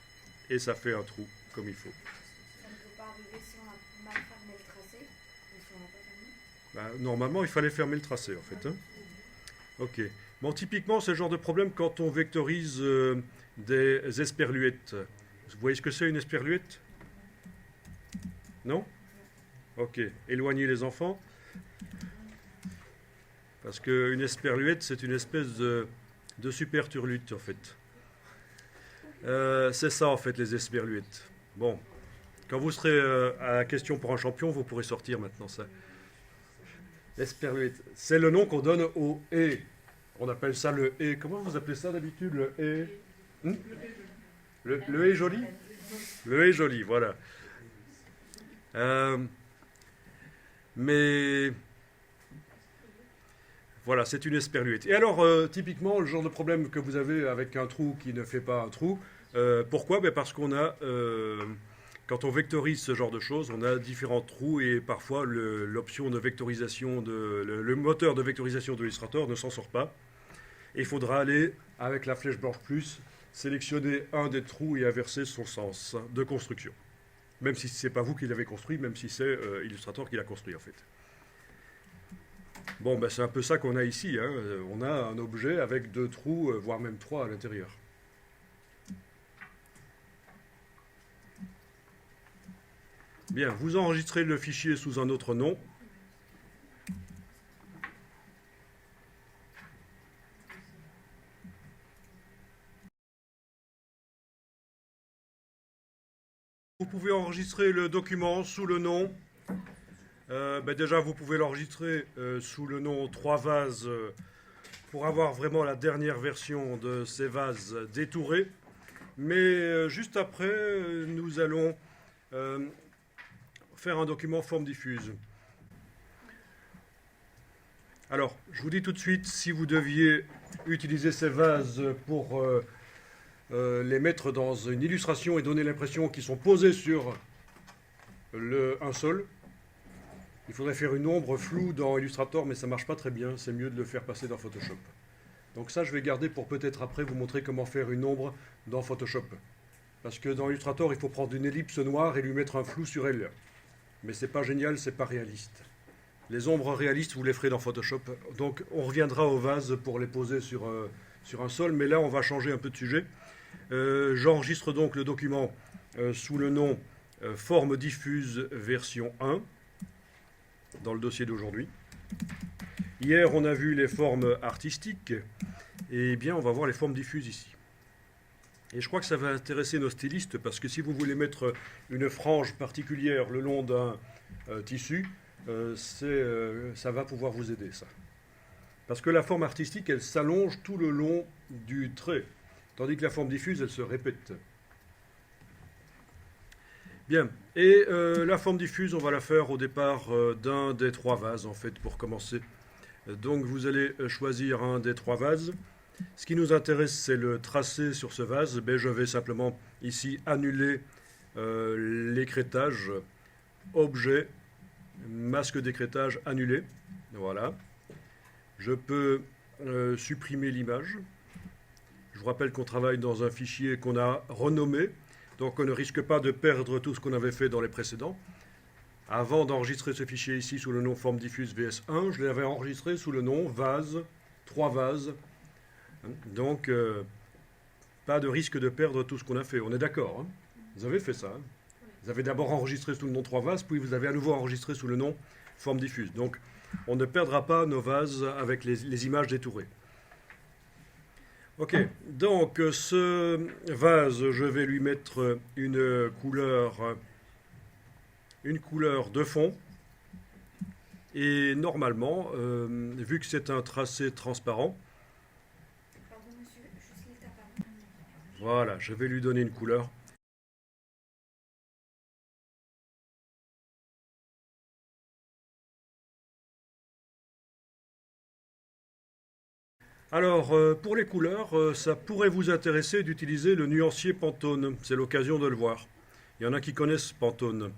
Et ça fait un trou comme il faut. Ça ne peut pas arriver si on a mal fermé le tracé ou si on n'a pas fermé. Normalement, il fallait fermer le tracé, en fait. Hein. Ok. Bon, typiquement, c'est le genre de problème quand on vectorise des esperluettes. Vous voyez ce que c'est une esperluette? Non? Ok. Éloignez les enfants. Parce qu'une esperluette, c'est une espèce de super turlute, en fait. C'est ça, en fait, les esperluettes. Bon. Quand vous serez à la question pour un champion, vous pourrez sortir maintenant ça. Esperluette. C'est le nom qu'on donne au haies. On appelle ça le haies. Comment vous appelez ça d'habitude, le haies? Le haies joli? Le haies joli, voilà. Mais voilà, c'est une esperluette. Et alors, typiquement, le genre de problème que vous avez avec un trou qui ne fait pas un trou, pourquoi? Parce qu'on a, quand on vectorise ce genre de choses, on a différents trous et parfois l'option de vectorisation, le moteur de vectorisation de Illustrator ne s'en sort pas. Et il faudra aller, avec la flèche blanche plus, sélectionner un des trous et inverser son sens de construction. Même si ce n'est pas vous qui l'avez construit, même si c'est Illustrator qui l'a construit en fait. Bon, c'est un peu ça qu'on a ici. Hein. On a un objet avec 2 trous, voire même 3 à l'intérieur. Bien, vous enregistrez le fichier sous un autre nom. Vous pouvez enregistrer le document sous le nom. Déjà, vous pouvez l'enregistrer sous le nom 3 vases pour avoir vraiment la dernière version de ces vases détourés. Mais juste après, nous allons faire un document forme diffuse. Alors, je vous dis tout de suite, si vous deviez utiliser ces vases pour les mettre dans une illustration et donner l'impression qu'ils sont posés sur un sol, il faudrait faire une ombre floue dans Illustrator, mais ça ne marche pas très bien. C'est mieux de le faire passer dans Photoshop. Donc ça, je vais garder pour peut-être après vous montrer comment faire une ombre dans Photoshop. Parce que dans Illustrator, il faut prendre une ellipse noire et lui mettre un flou sur elle. Mais c'est pas génial, c'est pas réaliste. Les ombres réalistes, vous les ferez dans Photoshop. Donc on reviendra au vase pour les poser sur un sol, mais là, on va changer un peu de sujet. J'enregistre donc le document sous le nom Forme diffuse version 1 dans le dossier d'aujourd'hui. Hier, on a vu les formes artistiques. Et bien, on va voir les formes diffuses ici. Et je crois que ça va intéresser nos stylistes parce que si vous voulez mettre une frange particulière le long d'un tissu, ça va pouvoir vous aider, ça. Parce que la forme artistique, elle s'allonge tout le long du trait, tandis que la forme diffuse, elle se répète. Bien, et la forme diffuse, on va la faire au départ d'un des 3 vases, en fait, pour commencer. Donc, vous allez choisir un des 3 vases. Ce qui nous intéresse, c'est le tracé sur ce vase. Je vais simplement, ici, annuler l'écrêtage, objet, masque d'écrêtage annulé. Voilà. Je peux supprimer l'image. Je vous rappelle qu'on travaille dans un fichier qu'on a renommé. Donc on ne risque pas de perdre tout ce qu'on avait fait dans les précédents. Avant d'enregistrer ce fichier ici sous le nom forme diffuse VS1, je l'avais enregistré sous le nom vase, 3 vases. Donc pas de risque de perdre tout ce qu'on a fait. On est d'accord, hein? Vous avez fait ça. Hein? Vous avez d'abord enregistré sous le nom 3 vases, puis vous avez à nouveau enregistré sous le nom forme diffuse. Donc on ne perdra pas nos vases avec les images détourées. Ok, donc ce vase, je vais lui mettre une couleur de fond. Et normalement, vu que c'est un tracé transparent, Pardon, monsieur, juste l'étape avant. voilà, je vais lui donner une couleur. Alors, pour les couleurs, ça pourrait vous intéresser d'utiliser le nuancier Pantone. C'est l'occasion de le voir. Il y en a qui connaissent Pantone.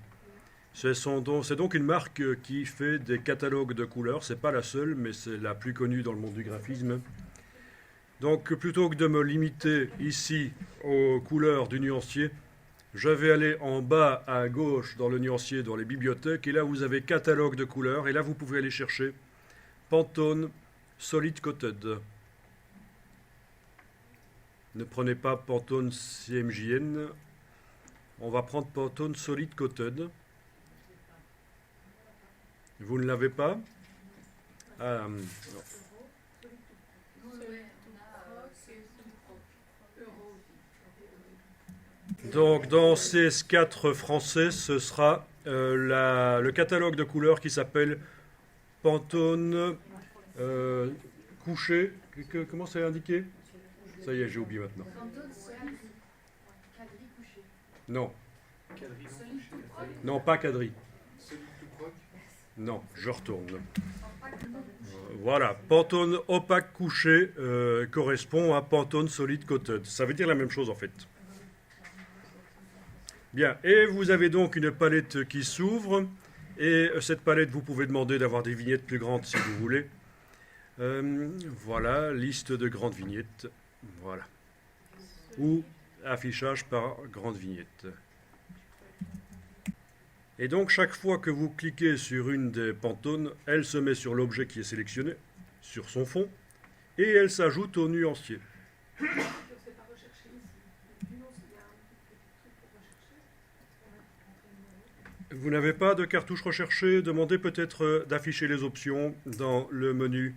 C'est donc une marque qui fait des catalogues de couleurs. C'est pas la seule, mais c'est la plus connue dans le monde du graphisme. Donc, plutôt que de me limiter ici aux couleurs du nuancier, je vais aller en bas à gauche dans le nuancier, dans les bibliothèques. Et là, vous avez catalogue de couleurs. Et là, vous pouvez aller chercher Pantone Solid Coated. Ne prenez pas Pantone CMJN. On va prendre Pantone Solid Coated. Vous ne l'avez pas? Ah, non. Donc dans CS4 français, ce sera le catalogue de couleurs qui s'appelle Pantone couché. Comment c'est indiqué? Ça y est, j'ai oublié maintenant. Pantone solide, quadri couché. Non, Quadrille non Solide couché, tout proche. non, pas quadri. Solide tout proc. Non, je retourne. Opaque non couché. Voilà, Pantone opaque couché correspond à Pantone solide coated. Ça veut dire la même chose en fait. Bien, et vous avez donc une palette qui s'ouvre. Et cette palette, vous pouvez demander d'avoir des vignettes plus grandes si vous voulez. Voilà, liste de grandes vignettes. Voilà. Ou affichage par grande vignette. Et donc, chaque fois que vous cliquez sur une des Pantones, elle se met sur l'objet qui est sélectionné, sur son fond, et elle s'ajoute au nuancier. Vous n'avez pas de cartouche recherchée? Demandez peut-être d'afficher les options dans le menu.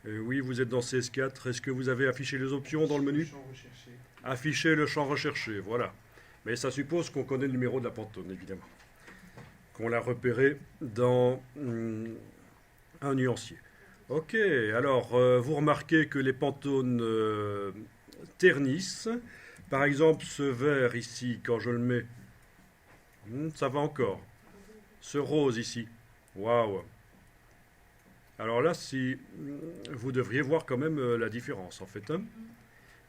Oui, vous êtes dans CS4. Est-ce que vous avez affiché les options dans le menu? Champ recherché. Afficher le champ recherché, voilà. Mais ça suppose qu'on connaît le numéro de la Pantone, évidemment. Qu'on l'a repéré dans un nuancier. Ok, alors vous remarquez que les Pantones ternissent. Par exemple, ce vert ici, quand je le mets, ça va encore. Ce rose ici, waouh. Alors là, si vous devriez voir quand même la différence en fait. Hein.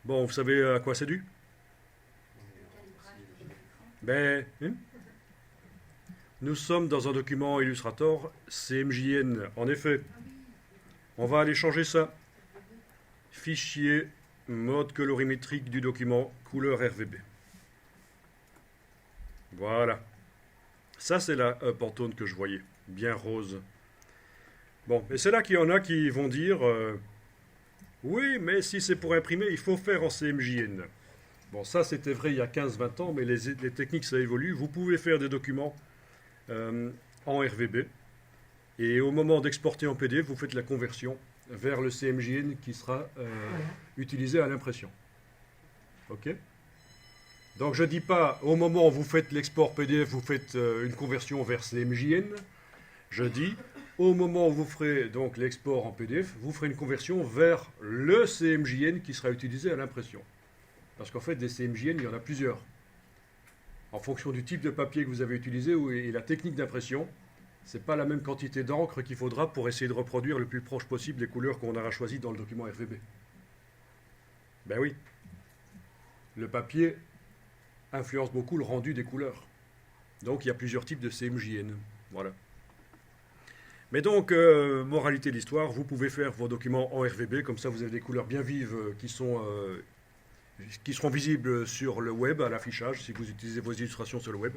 Bon, vous savez à quoi c'est dû? Ben, nous sommes dans un document Illustrator CMJN. En effet, on va aller changer ça. Fichier, mode colorimétrique du document, couleur RVB. Voilà. Ça, c'est la Pantone que je voyais, bien rose. Bon, et c'est là qu'il y en a qui vont dire oui, mais si c'est pour imprimer, il faut faire en CMJN. Bon, ça, c'était vrai il y a 15-20 ans, mais les techniques, ça évolue. Vous pouvez faire des documents en RVB. Et au moment d'exporter en PDF, vous faites la conversion vers le CMJN qui sera utilisé à l'impression. OK? Donc je ne dis pas, au moment où vous faites l'export PDF, vous faites une conversion vers CMJN. Je dis, au moment où vous ferez donc l'export en PDF, vous ferez une conversion vers le CMJN qui sera utilisé à l'impression. Parce qu'en fait, des CMJN, il y en a plusieurs. En fonction du type de papier que vous avez utilisé et la technique d'impression, ce n'est pas la même quantité d'encre qu'il faudra pour essayer de reproduire le plus proche possible les couleurs qu'on aura choisies dans le document RVB. Ben oui. Le papier influence beaucoup le rendu des couleurs. Donc il y a plusieurs types de CMJN. Voilà. Mais donc, moralité de l'histoire, vous pouvez faire vos documents en RVB, comme ça vous avez des couleurs bien vives qui seront visibles sur le web à l'affichage, si vous utilisez vos illustrations sur le web.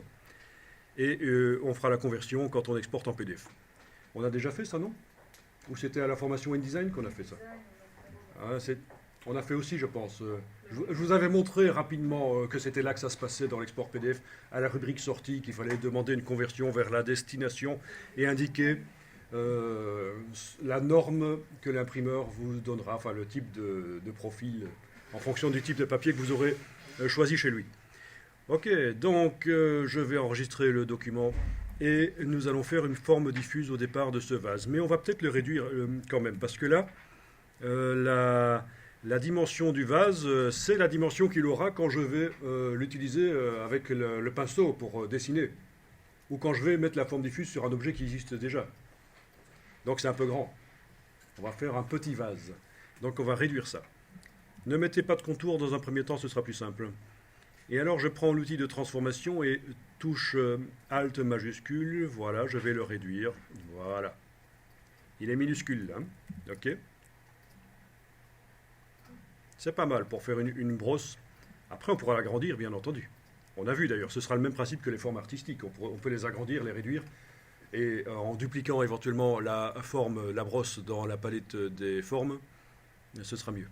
Et on fera la conversion quand on exporte en PDF. On a déjà fait ça, non? Ou c'était à la formation InDesign qu'on a fait ça? Ah, on a fait aussi, je pense. Je vous avais montré rapidement que c'était là que ça se passait dans l'export PDF, à la rubrique sortie, qu'il fallait demander une conversion vers la destination et indiquer la norme que l'imprimeur vous donnera, enfin le type de profil, en fonction du type de papier que vous aurez choisi chez lui. Ok, donc je vais enregistrer le document et nous allons faire une forme diffuse au départ de ce vase. Mais on va peut-être le réduire quand même, parce que là, la dimension du vase, c'est la dimension qu'il aura quand je vais l'utiliser avec le pinceau pour dessiner, ou quand je vais mettre la forme diffuse sur un objet qui existe déjà. Donc c'est un peu grand. On va faire un petit vase. Donc on va réduire ça. Ne mettez pas de contour dans un premier temps, ce sera plus simple. Et alors je prends l'outil de transformation et touche Alt majuscule, voilà, je vais le réduire, voilà. Il est minuscule là, ok. C'est pas mal pour faire une brosse. Après on pourra l'agrandir bien entendu. On a vu d'ailleurs, ce sera le même principe que les formes artistiques, on peut les agrandir, les réduire. Et en dupliquant éventuellement la forme, la brosse dans la palette des formes, ce sera mieux.